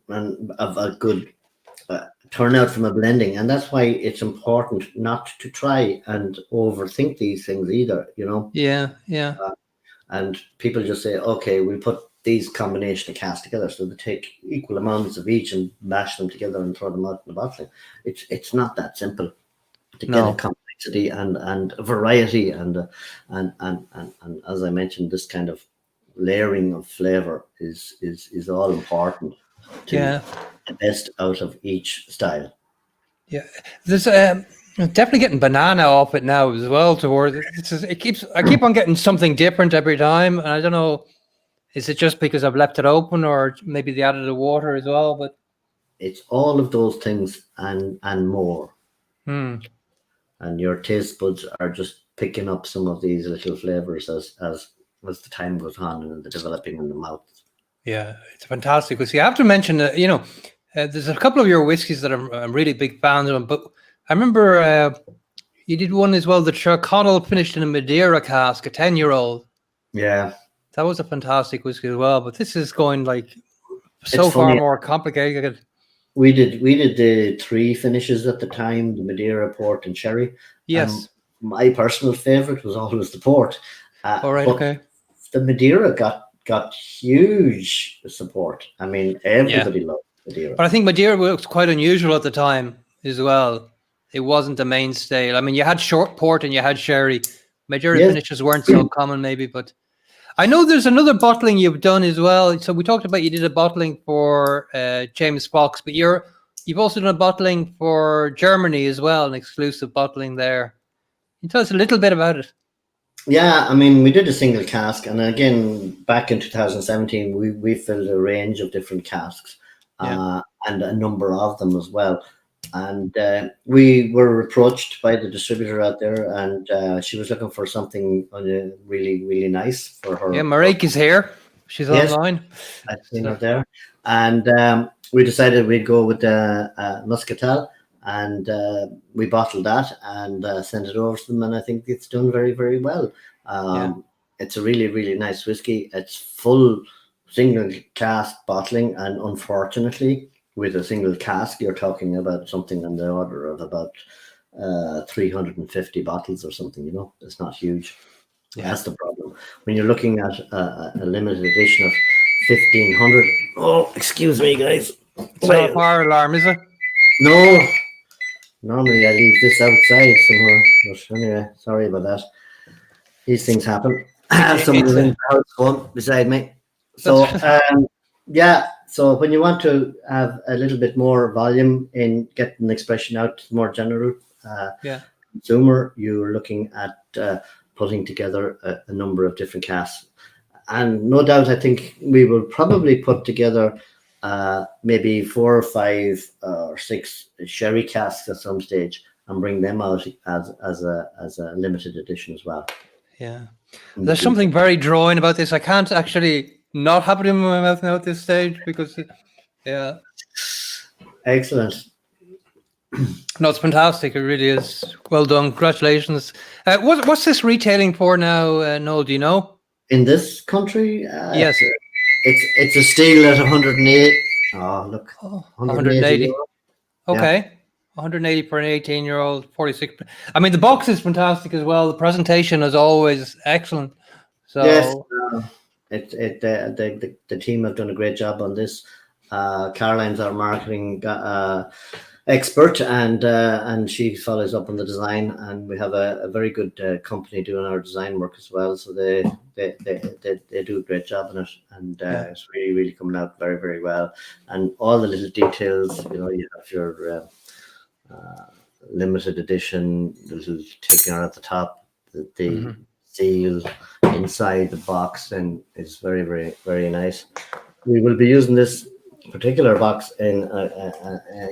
turnout from a blending, and that's why it's important not to try and overthink these things either. And people just say, okay, we'll put these combination of casks together, so they take equal amounts of each and mash them together and throw them out in the bottle. It's not that simple to get a complexity and variety and as I mentioned, this kind of layering of flavor is all important to get the best out of each style. Yeah, there's definitely getting banana off it now as well. I keep on getting something different every time, and I don't know, is it just because I've left it open, or maybe they added the water as well? But it's all of those things and more. And your taste buds are just picking up some of these little flavors as the time goes on and the developing in the mouth. Yeah, it's fantastic whiskey. I have to mention that there's a couple of your whiskeys that I'm really big fans of, but I remember you did one as well that Connell finished in a Madeira cask, a 10-year-old. Yeah, that was a fantastic whiskey as well. But this is going like so far more complicated. We did the 3 finishes at the time: the Madeira, port, and sherry. Yes. My personal favorite was always the port. All right. Okay. The Madeira got huge support. I mean, everybody loved Madeira. But I think Madeira was quite unusual at the time as well. It wasn't the mainstay. I mean, you had short port and you had sherry. Madeira finishes weren't so common, maybe. But I know there's another bottling you've done as well. So we talked about you did a bottling for James Fox, but you've also done a bottling for Germany as well, an exclusive bottling there. Can you tell us a little bit about it? Yeah, I mean, we did a single cask, and again, back in 2017, we filled a range of different casks, and a number of them as well. And we were approached by the distributor out there, and she was looking for something really, really nice for her. Yeah, Marique is here. She's online. I've seen her there. And we decided we'd go with Muscatel. And we bottled that and sent it over to them, and I think it's done very, very well. It's a really, really nice whiskey. It's full single cask bottling, and unfortunately, with a single cask, you're talking about something on the order of about 350 bottles or something. It's not huge. That's the problem. When you're looking at a limited edition of 1,500. Oh, excuse me, guys. It's not a fire alarm, is it? No. Normally I leave this outside somewhere, but anyway, sorry about that. These things happen. Someone's in the house phone beside me. So so when you want to have a little bit more volume in getting an expression out to the more general consumer, you're looking at putting together a number of different casks. And no doubt, I think we will probably put together maybe 4 or 5 or 6 sherry casks at some stage and bring them out as a limited edition as well. Yeah. There's something very drawing about this. I can't actually not have it in my mouth now at this stage because, yeah. Excellent. No, it's fantastic. It really is. Well done. Congratulations. What's this retailing for now, Noel? Do you know? In this country? Yes. It's a steel at 108. Oh, look. 180. Euro. Okay. Yeah. 180 for an 18-year-old, 46. I mean, the box is fantastic as well. The presentation is always excellent. So yes, the team have done a great job on this. Caroline's our marketing expert, and she follows up on the design. And we have a very good company doing our design work as well. So they do a great job on it, and it's really coming out very, very well. And all the little details, you have your limited edition, the little ticker at the top, the seal inside the box, and it's very, very, very nice. We will be using this particular box in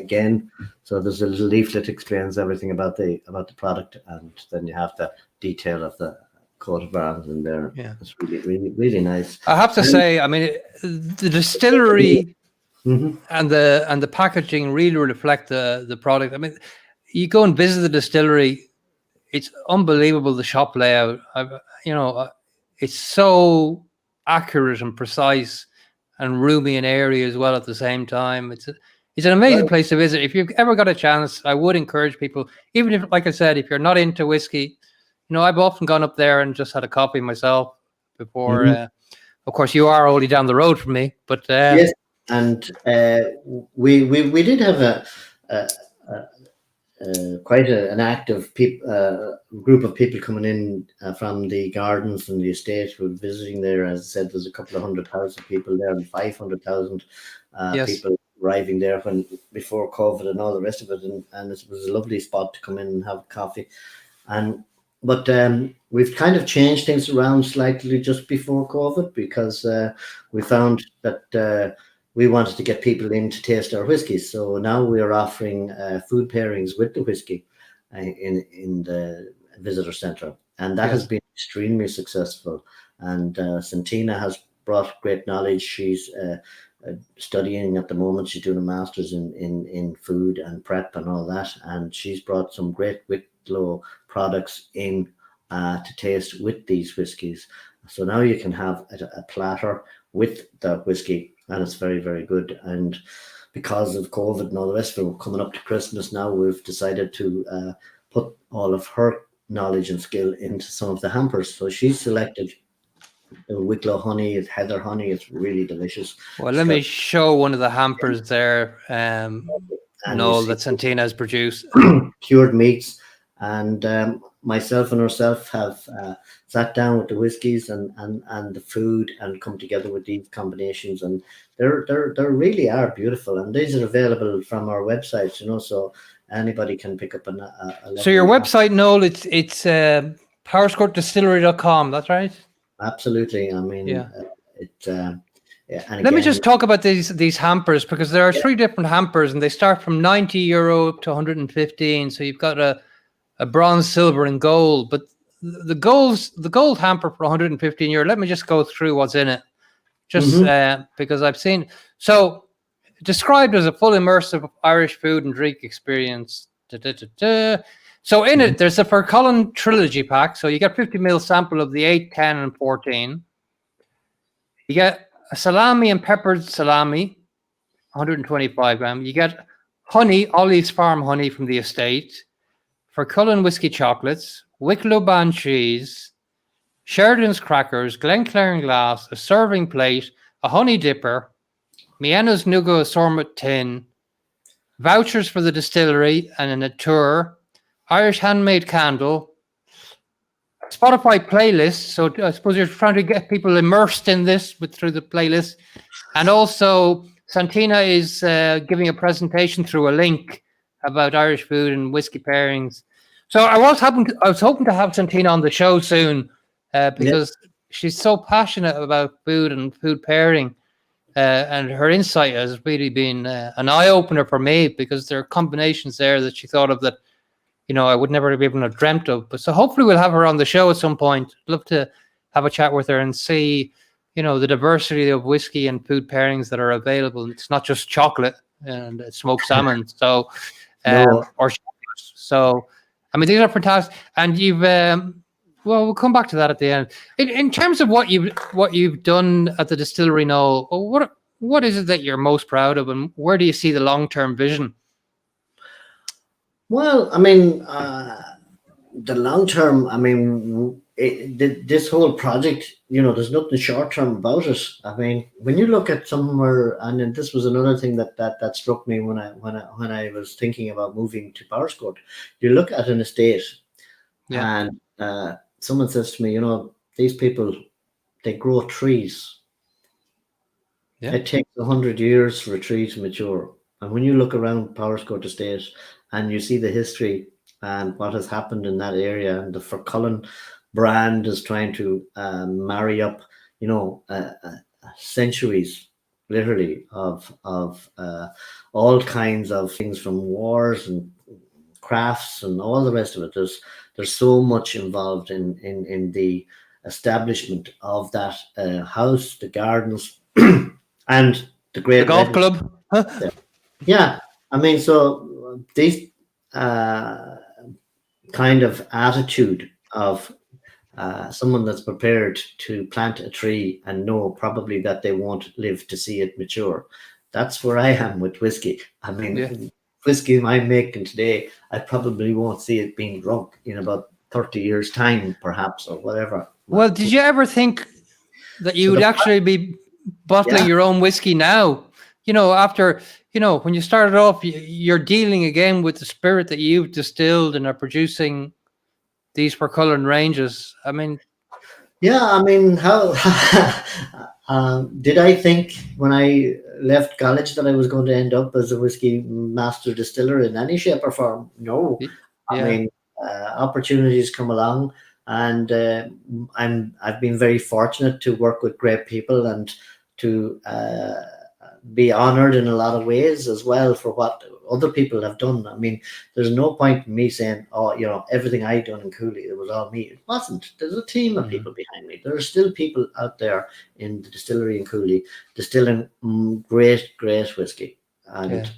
again, so there's a little leaflet explains everything about the product, and then you have the detail of the coat of arms in there. Yeah, it's really nice. I have to say, I mean, the distillery and the packaging really reflect the product. I mean, you go and visit the distillery, it's unbelievable, the shop layout. It's so accurate and precise and roomy in area as well at the same time. It's an amazing place to visit. If you've ever got a chance, I would encourage people, even if, like I said, if you're not into whiskey, I've often gone up there and just had a coffee myself before. Of course, you are only down the road from me, but yes, and we did have quite an active group of people coming in from the gardens and the estate who were visiting there. As I said, there's a couple of 100,000 people there and 500,000 people arriving there before COVID and all the rest of it. And it was a lovely spot to come in and have coffee. But we've kind of changed things around slightly just before COVID, because we found that we wanted to get people in to taste our whiskies. So now we are offering food pairings with the whiskey in the visitor centre. And that has been extremely successful. And Santina has brought great knowledge. She's studying at the moment. She's doing a master's in food and prep and all that. And she's brought some great Wicklow products in to taste with these whiskies. So now you can have a platter with the whiskey, and it's very, very good. And because of COVID and all the rest of it, we're coming up to Christmas now, we've decided to put all of her knowledge and skill into some of the hampers. So she's selected the Wicklow honey, it's heather honey. It's really delicious. Well, let me show one of the hampers there, Noel, that Santina has produced. Cured meats. And myself and herself have sat down with the whiskies and the food and come together with these combinations, and they really are beautiful. And these are available from our website, so anybody can pick up a So your website, Noel, it's powerscourtdistillery.com. That's right. Absolutely. I mean, Let me just talk about these hampers, because there are 3 different hampers, and they start from €90 up to 115. So you've got a bronze, silver, and gold. But the gold hamper for €115. Let me just go through what's in it, just because I've seen. So described as a full immersive Irish food and drink experience. So in it, there's a Fercullen trilogy pack. So you get 50ml sample of the 8, 10, and 14. You get a salami and peppered salami, 125 gram. You get honey, Ollie's Farm honey from the estate, Fercullen whiskey chocolates, Wicklow band cheese, Sheridan's crackers, Glenclairn glass, a serving plate, a honey dipper, Mienna's nougat assortment tin, vouchers for the distillery and a tour, Irish handmade candle, Spotify playlist. So I suppose you're trying to get people immersed in this through the playlist. And also Santina is giving a presentation through a link about Irish food and whiskey pairings. So I was hoping to have Santina on the show soon, because she's so passionate about food and food pairing, and her insight has really been an eye opener for me, because there are combinations there that she thought of that, I would never have even have dreamt of. But so hopefully we'll have her on the show at some point. I'd love to have a chat with her and see, the diversity of whiskey and food pairings that are available. It's not just chocolate and smoked salmon. So, No. or so. I mean, these are fantastic, and you've. Well, we'll come back to that at the end. In terms of what you've done at the distillery, now, what is it that you're most proud of, and where do you see the long-term vision? Well, I mean, the long term. I mean, this whole project. There's nothing short term about it. I mean, when you look at somewhere, and then this was another thing that struck me when I was thinking about moving to Powerscourt. You look at an estate, and someone says to me, these people, they grow trees. Yeah. It takes 100 years for a tree to mature. And when you look around Powerscourt Estate and you see the history and what has happened in that area, and the Fercullen brand is trying to marry up, centuries, literally, of all kinds of things, from wars and crafts and all the rest of it. There's so much involved in the establishment of that house, the gardens, and the great golf club. Yeah, I mean, so this kind of attitude of someone that's prepared to plant a tree and know probably that they won't live to see it mature. That's where I am with whiskey. I mean, whiskey I'm making today, I probably won't see it being drunk in about 30 years' time, perhaps, or whatever. Well, did you ever think that you would actually be bottling your own whiskey now? After, when you started off, you're dealing again with the spirit that you've distilled and are producing these Fercullen ranges. I mean, how did I think when I left college that I was going to end up as a whiskey master distiller in any shape or form? No. I mean, opportunities come along, and I've been very fortunate to work with great people and to be honored in a lot of ways as well for what other people have done. I mean, there's no point in me saying, everything I done in Cooley, it was all me. It wasn't. There's a team of people behind me. There are still people out there in the distillery in Cooley distilling great whiskey. And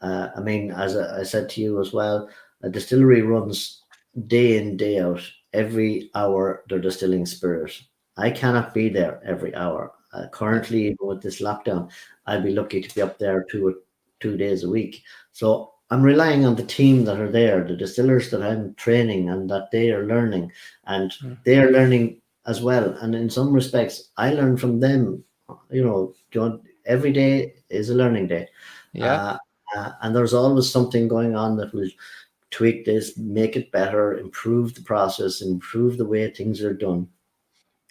I mean, as I said to you as well, a distillery runs day in, day out. Every hour they're distilling spirit. I cannot be there every hour. Currently, even with this lockdown, I'd be lucky to be up there 2 days a week. So I'm relying on the team that are there, the distillers that I'm training, and that they are learning, and they are learning as well. And in some respects, I learn from them. Every day is a learning day. And there's always something going on that will tweak this, make it better, improve the process, improve the way things are done.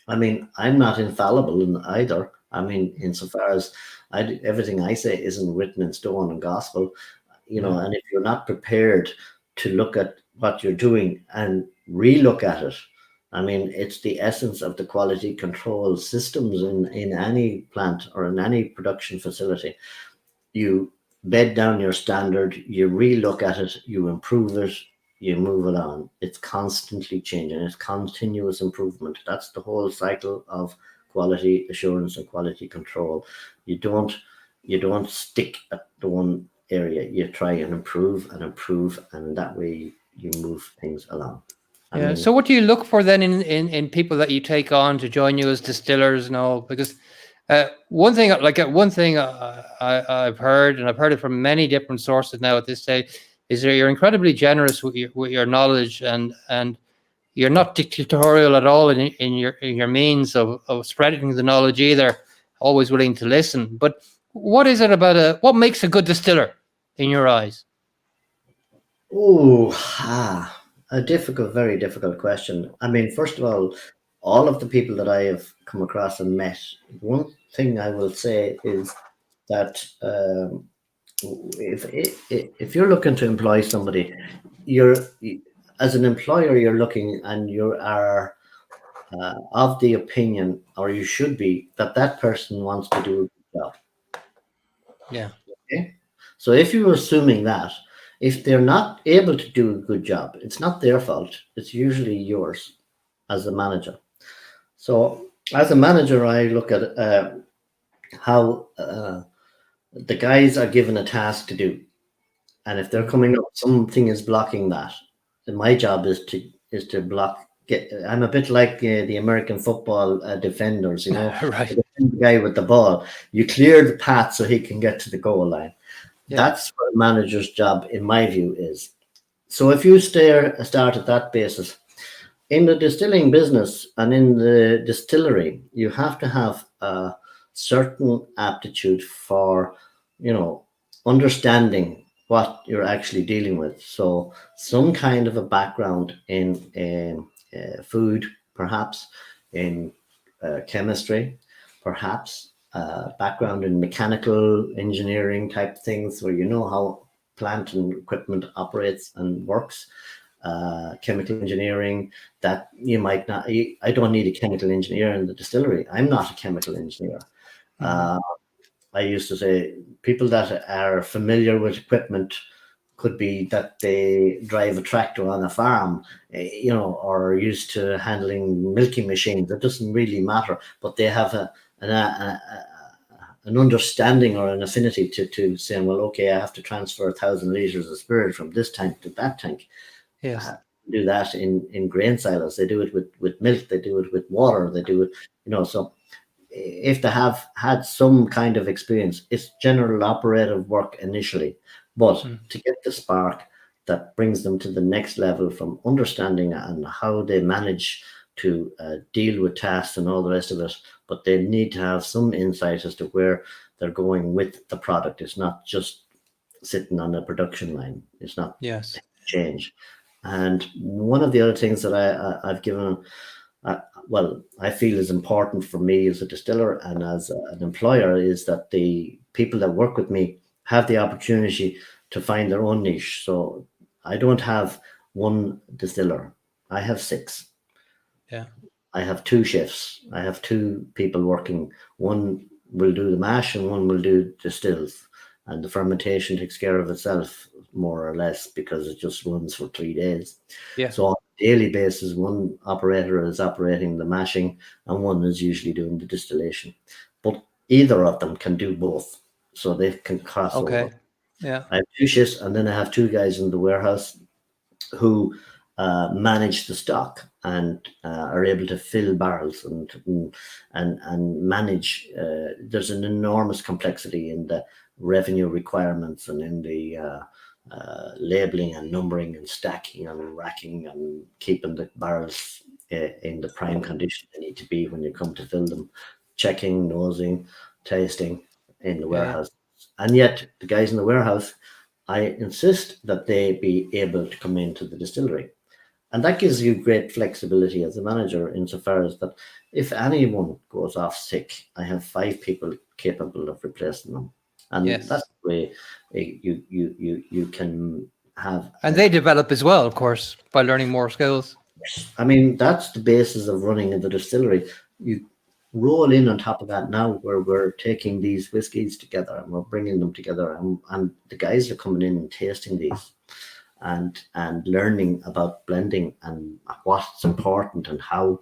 I mean, I'm not infallible in either. I mean, insofar as everything I say isn't written in stone and gospel, and if you're not prepared to look at what you're doing and relook at it, I mean, it's the essence of the quality control systems in any plant or in any production facility. You bed down your standard, you relook at it, you improve it, you move it on. It's constantly changing. It's continuous improvement. That's the whole cycle of quality assurance and quality control. You don't stick at the one area. You try and improve, and that way you move things along. So what do you look for then in people that you take on to join you as distillers and all? Because one thing I've heard, and I've heard it from many different sources now at this stage, is that you're incredibly generous with your knowledge, and you're not dictatorial at all in your means of spreading the knowledge either. Always willing to listen. But what is it about what makes a good distiller in your eyes? Very difficult question. I mean, first of all of the people that I have come across and met, one thing I will say is that if you're looking to employ somebody, you're as an employer, you're looking and you are of the opinion, or you should be, that that person wants to do a good job. Yeah. Okay? So if you're assuming that, if they're not able to do a good job, it's not their fault. It's usually yours as a manager. So as a manager, I look at how the guys are given a task to do, and if they're coming up, something is blocking that. And my job is to block. I'm a bit like the American football defenders, you know, Right. the guy with the ball. You clear the path so he can get to the goal line. Yeah. That's what a manager's job, in my view, is. So if you start at that basis, in the distilling business and in the distillery, you have to have a certain aptitude for, you know, understanding what you're actually dealing with. So some kind of a background in food, perhaps in chemistry, perhaps background in mechanical engineering type things where you know how plant and equipment operates and works. Chemical engineering that you might not. I don't need a chemical engineer in the distillery. I'm not a chemical engineer. Mhm. I used to say people that are familiar with equipment could be that they drive a tractor on a farm, you know, or are used to handling milking machines. It doesn't really matter, but they have an understanding or an affinity to saying, well, okay, I have to transfer 1,000 liters of spirit from this tank to that tank. Yes. Do that in grain silos. They do it with milk. They do it with water. They do it, you know. So if they have had some kind of experience, it's general operative work initially, but Mm. to get the spark that brings them to the next level from understanding and how they manage to deal with tasks and all the rest of it. But they need to have some insight as to where they're going with the product. It's not just sitting on a production line. It's not Yes. change. And one of the other things that I've given, well, I feel is important for me as a distiller and as an employer is that the people that work with me have the opportunity to find their own niche. So I don't have one distiller. I have six. Yeah. I have two shifts. I have two people working. One will do the mash and one will do distills. And the fermentation takes care of itself more or less because it just runs for 3 days. Yeah. So on a daily basis, one operator is operating the mashing and one is usually doing the distillation. But either of them can do both. So they can cross over. Okay. Yeah. I have two shifts and then I have two guys in the warehouse who manage the stock and are able to fill barrels and manage. There's an enormous complexity in the revenue requirements and in the labeling and numbering and stacking and racking and keeping the barrels in the prime condition they need to be when you come to fill them, checking, nosing, tasting in the Yeah. warehouse. And yet the guys in the warehouse, I insist that they be able to come into the distillery. And that gives you great flexibility as a manager insofar as that if anyone goes off sick, I have 5 people capable of replacing them. And that's Yes. the way you can have. And they develop as well, of course, by learning more skills. I mean, that's the basis of running in the distillery. You roll in on top of that now where we're taking these whiskies together and we're bringing them together and the guys are coming in and tasting these and learning about blending and what's important and how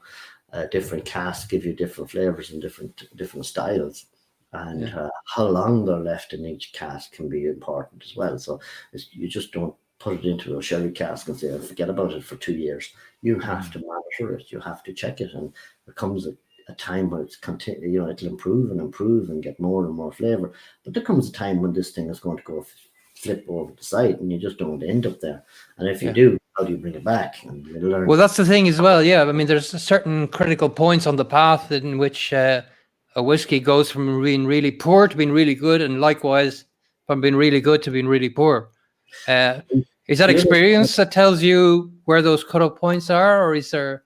different casks give you different flavors and different styles and how long they're left in each cask can be important as well. So you just don't put it into a sherry cask and say, forget about it for 2 years. You have to monitor it. You have to check it. And there comes a time where it's it'll improve and get more and more flavor. But there comes a time when this thing is going to go flip over the side and you just don't end up there. And if you do, how do you bring it back? And you learn. Well, that's the thing as well. Yeah. I mean, there's certain critical points on the path in which a whiskey goes from being really poor to being really good, and likewise from being really good to being really poor. Is that experience that tells you where those cutoff points are, or is there?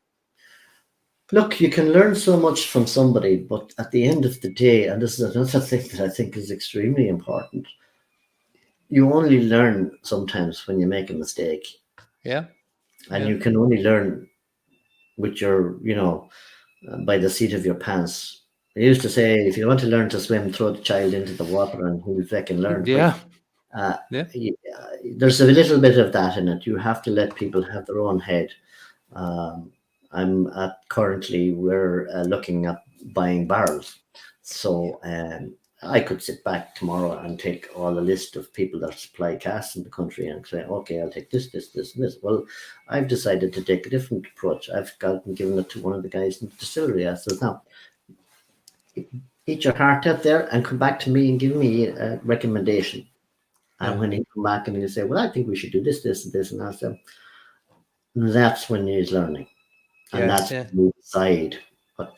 Look, you can learn so much from somebody, but at the end of the day, and this is another thing that I think is extremely important, you only learn sometimes when you make a mistake, Yeah. and you can only learn with your, by the seat of your pants. I used to say, if you want to learn to swim, throw the child into the water and he'll fucking learn. Yeah. Uh, Yeah. there's a little bit of that in it. You have to let people have their own head. Currently we're looking at buying barrels, so I could sit back tomorrow and take all the list of people that supply casks in the country and say, okay, I'll take this, this, this, and this. Well, I've decided to take a different approach. I've given it to one of the guys in the distillery. I said, now, eat your heart out there and come back to me and give me a recommendation. And when he come back and he say, well, I think we should do this, this, and this, and I said, that's when he's learning. And that's when you decide. But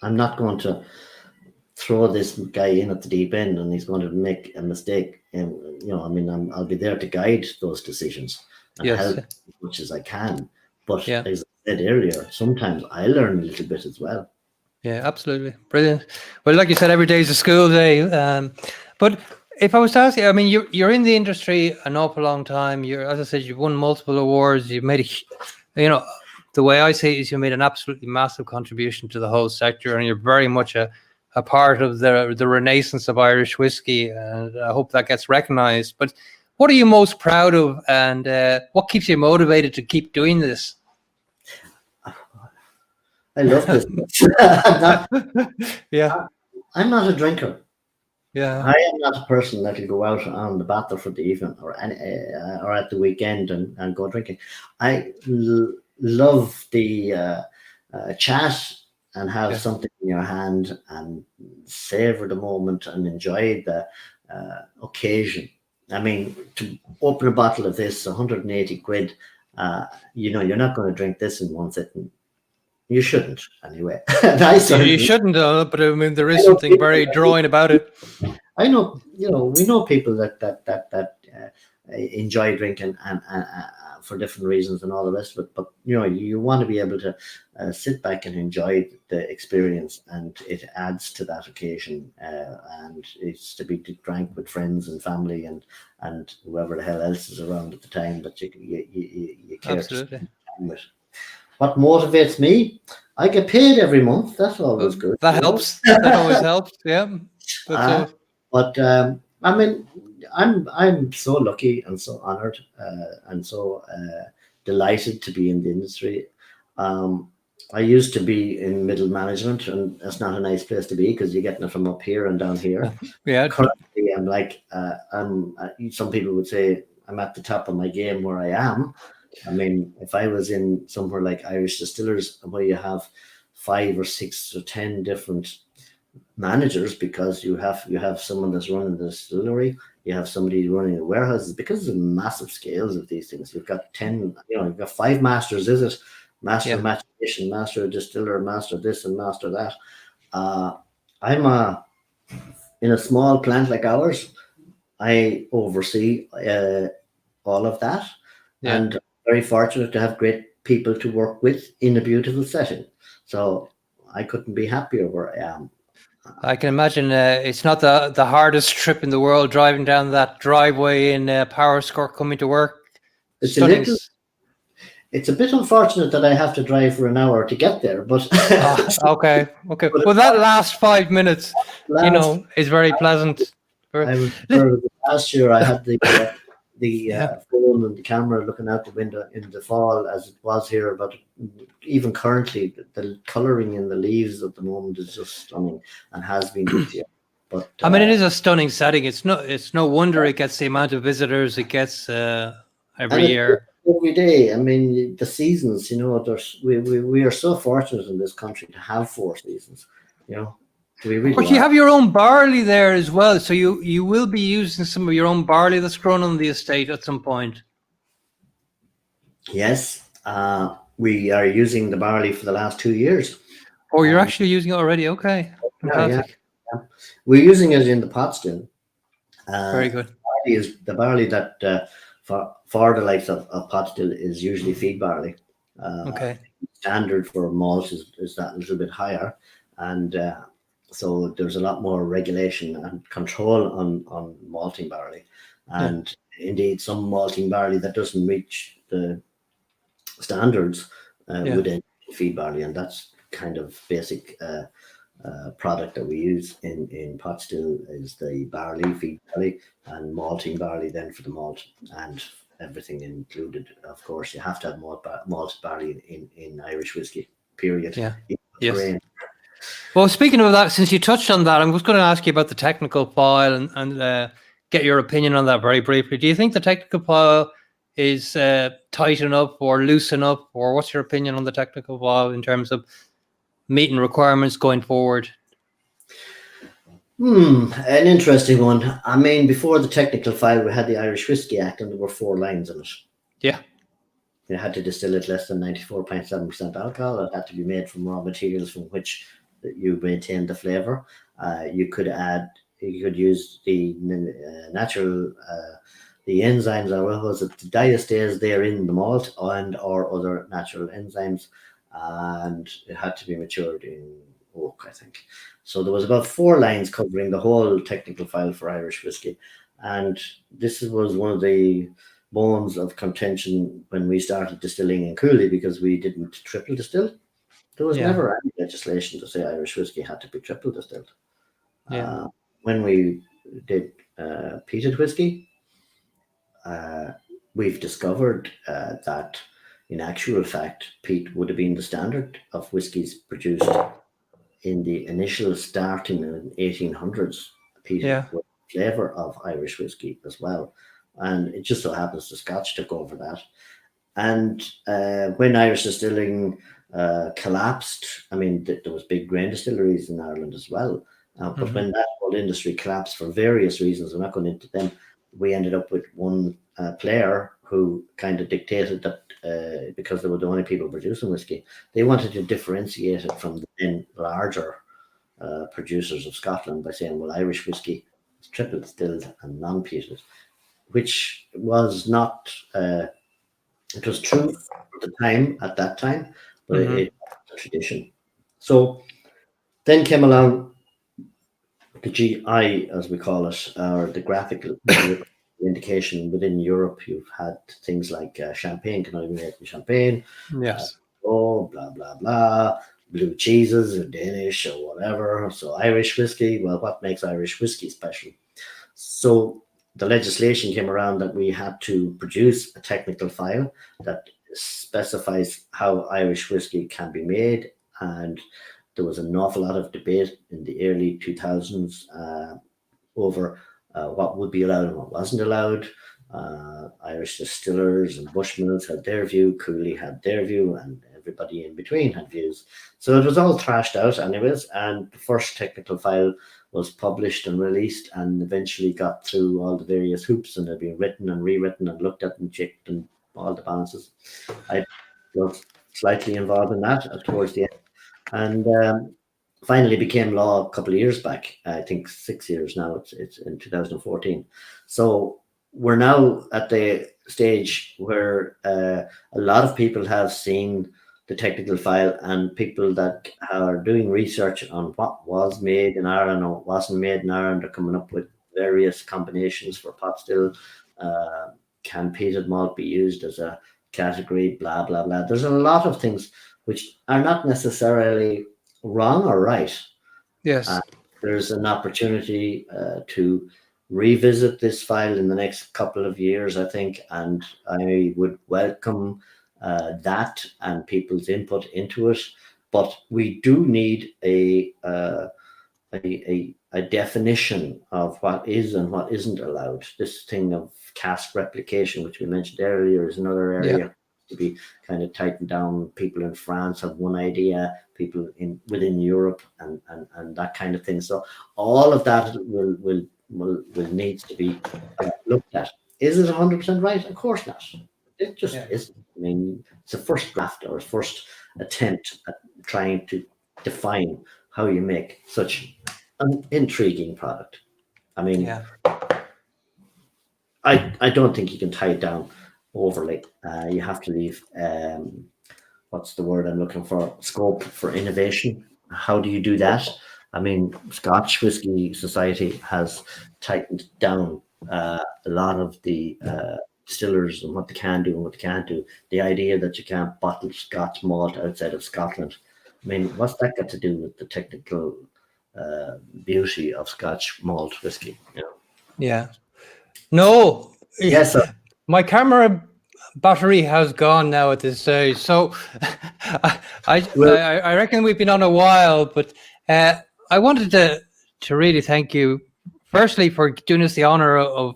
I'm not going to throw this guy in at the deep end and he's going to make a mistake. And, I'll be there to guide those decisions and help as much as I can. But as I said earlier, sometimes I learn a little bit as well. Yeah, absolutely. Brilliant. Well, like you said, every day is a school day. But if I was to ask you, I mean, you're in the industry an awful long time. As I said, you've won multiple awards. You've made the way I say it is you made an absolutely massive contribution to the whole sector, and you're very much a part of the renaissance of Irish whiskey, and I hope that gets recognized. But what are you most proud of, and what keeps you motivated to keep doing this? I love this. I'm not a drinker. Yeah, I am not a person that will go out on the battle for the evening or at the weekend and go drinking. I love the chat and have something in your hand and savor the moment and enjoy the occasion. I mean, to open a bottle of this, 180 quid, you're not going to drink this in one sitting. You shouldn't, anyway. You shouldn't, but I mean, there is something very drawing about it. I know, we know people that enjoy drinking and for different reasons and all the rest of it. But you want to be able to sit back and enjoy the experience, and it adds to that occasion. And it's to be drank with friends and family and whoever the hell else is around at the time that you care to spend time with. What motivates me? I get paid every month. That's always good. That helps. That always helps. Yeah. But I mean, I'm so lucky and so honored and so delighted to be in the industry. I used to be in middle management, and that's not a nice place to be because you're getting it from up here and down here. Yeah. Currently, I'm like, some people would say I'm at the top of my game where I am. I mean, if I was in somewhere like Irish Distillers, where you have 5 or 6 or 10 different managers, because you have someone that's running the distillery, you have somebody running the warehouses, because of the massive scales of these things. You've got 10, you've got 5 masters, is it? Master of maturation, master of distiller, master this and master that. I'm in a small plant like ours, I oversee all of that, and very fortunate to have great people to work with in a beautiful setting. So I couldn't be happier where I am. I can imagine it's not the hardest trip in the world, driving down that driveway in Powerscourt coming to work. It's a bit unfortunate that I have to drive for an hour to get there, but okay. Well, that last 5 minutes, is very pleasant. Last year I had the phone and the camera looking out the window in the fall as it was here, but even currently the colouring in the leaves at the moment is just stunning and has been this year. But I mean, it is a stunning setting. It's no wonder it gets the amount of visitors it gets every year. Every day. I mean, the seasons, we are so fortunate in this country to have 4 seasons, But you have your own barley there as well, so you will be using some of your own barley that's grown on the estate at some point. Yes, we are using the barley for the last 2 years. Oh, you're actually using it already? Okay, fantastic. Yeah. We're using it in the pot still. Very good. The barley that for the likes of pot still is usually feed barley. Okay. Standard for malt is that little bit higher, and So there's a lot more regulation and control on malting barley. And indeed, some malting barley that doesn't reach the standards within feed barley. And that's kind of basic product that we use in pot still is the barley, feed barley, and malting barley then for the malt and everything included. Of course, you have to have malt barley in Irish whiskey, period. Yeah. Yes. Well, speaking of that, since you touched on that, I'm just going to ask you about the technical file and get your opinion on that very briefly. Do you think the technical file is tight enough or loose enough, or what's your opinion on the technical file in terms of meeting requirements going forward? An interesting one. I mean, before the technical file, we had the Irish Whiskey Act, and there were 4 lines in it. Yeah. You had to distill it less than 94.7% alcohol. It had to be made from raw materials from which you maintain the flavor. You could use the natural, the enzymes, or what was it, the diastase there in the malt and or other natural enzymes, and it had to be matured in oak, I think. So there was about 4 lines covering the whole technical file for Irish whiskey, and this was one of the bones of contention when we started distilling in Cooley, because we didn't triple distill. There was never any legislation to say Irish whiskey had to be triple distilled. When we did peated whiskey, we've discovered that in actual fact, peat would have been the standard of whiskies produced in the initial starting in the 1800s. Peated was the flavour of Irish whiskey as well. And it just so happens the Scotch took over that. And when Irish distilling collapsed, I mean, there was big grain distilleries in Ireland as well. But when that whole industry collapsed for various reasons, we're not going into them, we ended up with one player who kind of dictated that because they were the only people producing whiskey, they wanted to differentiate it from the then larger producers of Scotland by saying, well, Irish whiskey is triple distilled and non-peated, which was not, it was true at that time, but it was a tradition. So then came along the GI, as we call it, or the graphical indication within Europe. You've had things like champagne can only be made from champagne. Yes. Blah, blah, blah. Blue cheeses or Danish or whatever. So Irish whiskey, well, what makes Irish whiskey special? So the legislation came around that we had to produce a technical file that specifies how Irish whiskey can be made, and there was an awful lot of debate in the early 2000s over what would be allowed and what wasn't allowed. Irish distillers and Bushmills had their view, Cooley had their view, and everybody in between had views. So it was all thrashed out anyways, and the first technical file was published and released and eventually got through all the various hoops, and had been written and rewritten and looked at and checked and all the balances. I was slightly involved in that towards the end, and finally became law a couple of years back. I think 6 years now. It's in 2014. So we're now at the stage where a lot of people have seen the technical file, and people that are doing research on what was made in Ireland or what wasn't made in Ireland are coming up with various combinations for pot still. Can peated malt be used as a category? Blah, blah, blah. There's a lot of things which are not necessarily wrong or right. Yes. There's an opportunity to revisit this file in the next couple of years, I think, and I would welcome that and people's input into it. But we do need a definition of what is and what isn't allowed. This thing of cask replication, which we mentioned earlier, is another area to be kind of tightened down. People in France have one idea, people within Europe and that kind of thing. So all of that will needs to be looked at. Is it 100% right? Of course not. It just isn't. I mean, it's a first draft or a first attempt at trying to define how you make such an intriguing product. I mean, I don't think you can tie it down overly. You have to leave, what's the word I'm looking for? Scope for innovation. How do you do that? I mean, Scotch Whisky Society has tightened down a lot of the distillers and what they can do and what they can't do. The idea that you can't bottle Scotch malt outside of Scotland. I mean, what's that got to do with the technical beauty of Scotch malt whiskey? You know? Yeah. No. Yes, sir. My camera battery has gone now at this stage, so I reckon we've been on a while. But I wanted to really thank you, firstly, for doing us the honor of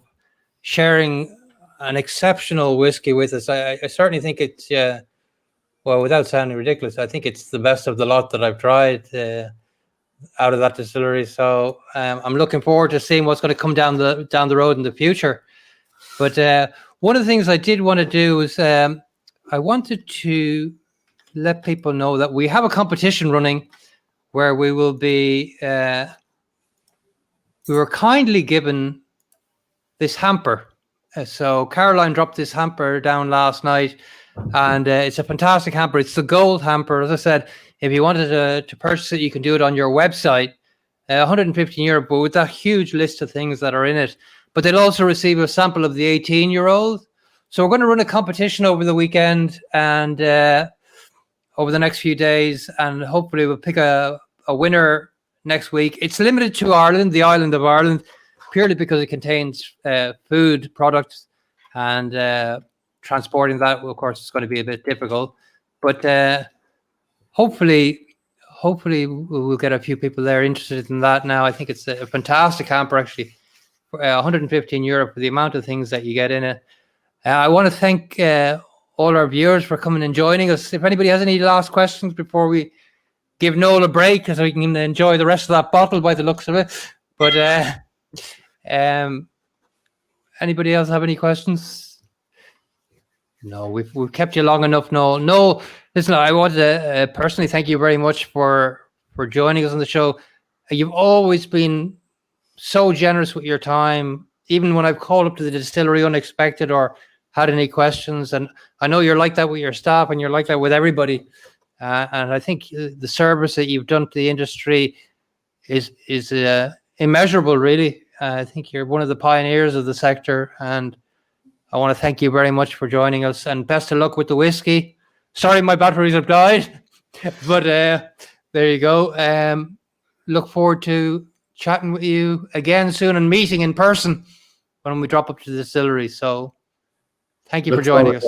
sharing an exceptional whiskey with us. I certainly think it's well, without sounding ridiculous, I think it's the best of the lot that I've tried out of that distillery. So I'm looking forward to seeing what's going to come down the road in the future. But one of the things I did want to do is I wanted to let people know that we have a competition running where we will be. We were kindly given this hamper. So Caroline dropped this hamper down last night, and it's a fantastic hamper. It's the gold hamper. As I said, if you wanted to purchase it, you can do it on your website. 115 euro, but with that huge list of things that are in it. But they'll also receive a sample of the 18-year-old. So we're going to run a competition over the weekend and over the next few days, and hopefully we'll pick a winner next week. It's limited to Ireland, the island of Ireland, purely because it contains food products, and transporting that, of course, is going to be a bit difficult. But hopefully we'll get a few people there interested in that now. I think it's a fantastic hamper, actually. 115 euro for the amount of things that you get in it. I want to thank all our viewers for coming and joining us. If anybody has any last questions before we give Noel a break, so he can enjoy the rest of that bottle by the looks of it. But anybody else have any questions? No, we've kept you long enough, Noel. No, listen, I want to personally thank you very much for joining us on the show. You've always been so generous with your time, even when I've called up to the distillery unexpected or had any questions. And I know you're like that with your staff, and you're like that with everybody. And I think the service that you've done to the industry is immeasurable, really. I think you're one of the pioneers of the sector, and I want to thank you very much for joining us, and best of luck with the whiskey. Sorry my batteries have died, but there you go. Look forward to chatting with you again soon and meeting in person when we drop up to the distillery. So thank you for joining us.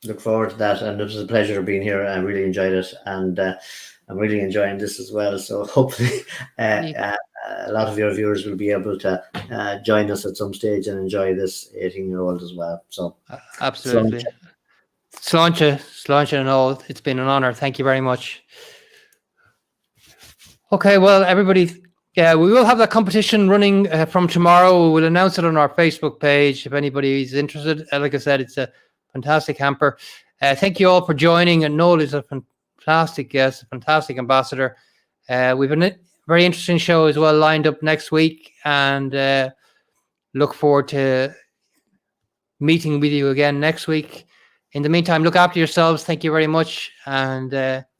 Look forward to that, and it was a pleasure being here. I really enjoyed it, and I'm really enjoying this as well. So hopefully a lot of your viewers will be able to join us at some stage and enjoy this 18-year-old as well. So absolutely. Sláinte and all. It's been an honor. Thank you very much. Okay, well, everybody, yeah, we will have that competition running from tomorrow. We will announce it on our Facebook page if anybody is interested. Like I said, it's a fantastic hamper. Thank you all for joining. And Noel is a fantastic guest, a fantastic ambassador. We've a very interesting show as well lined up next week, and look forward to meeting with you again next week. In the meantime, look after yourselves. Thank you very much, and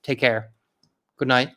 take care. Good night.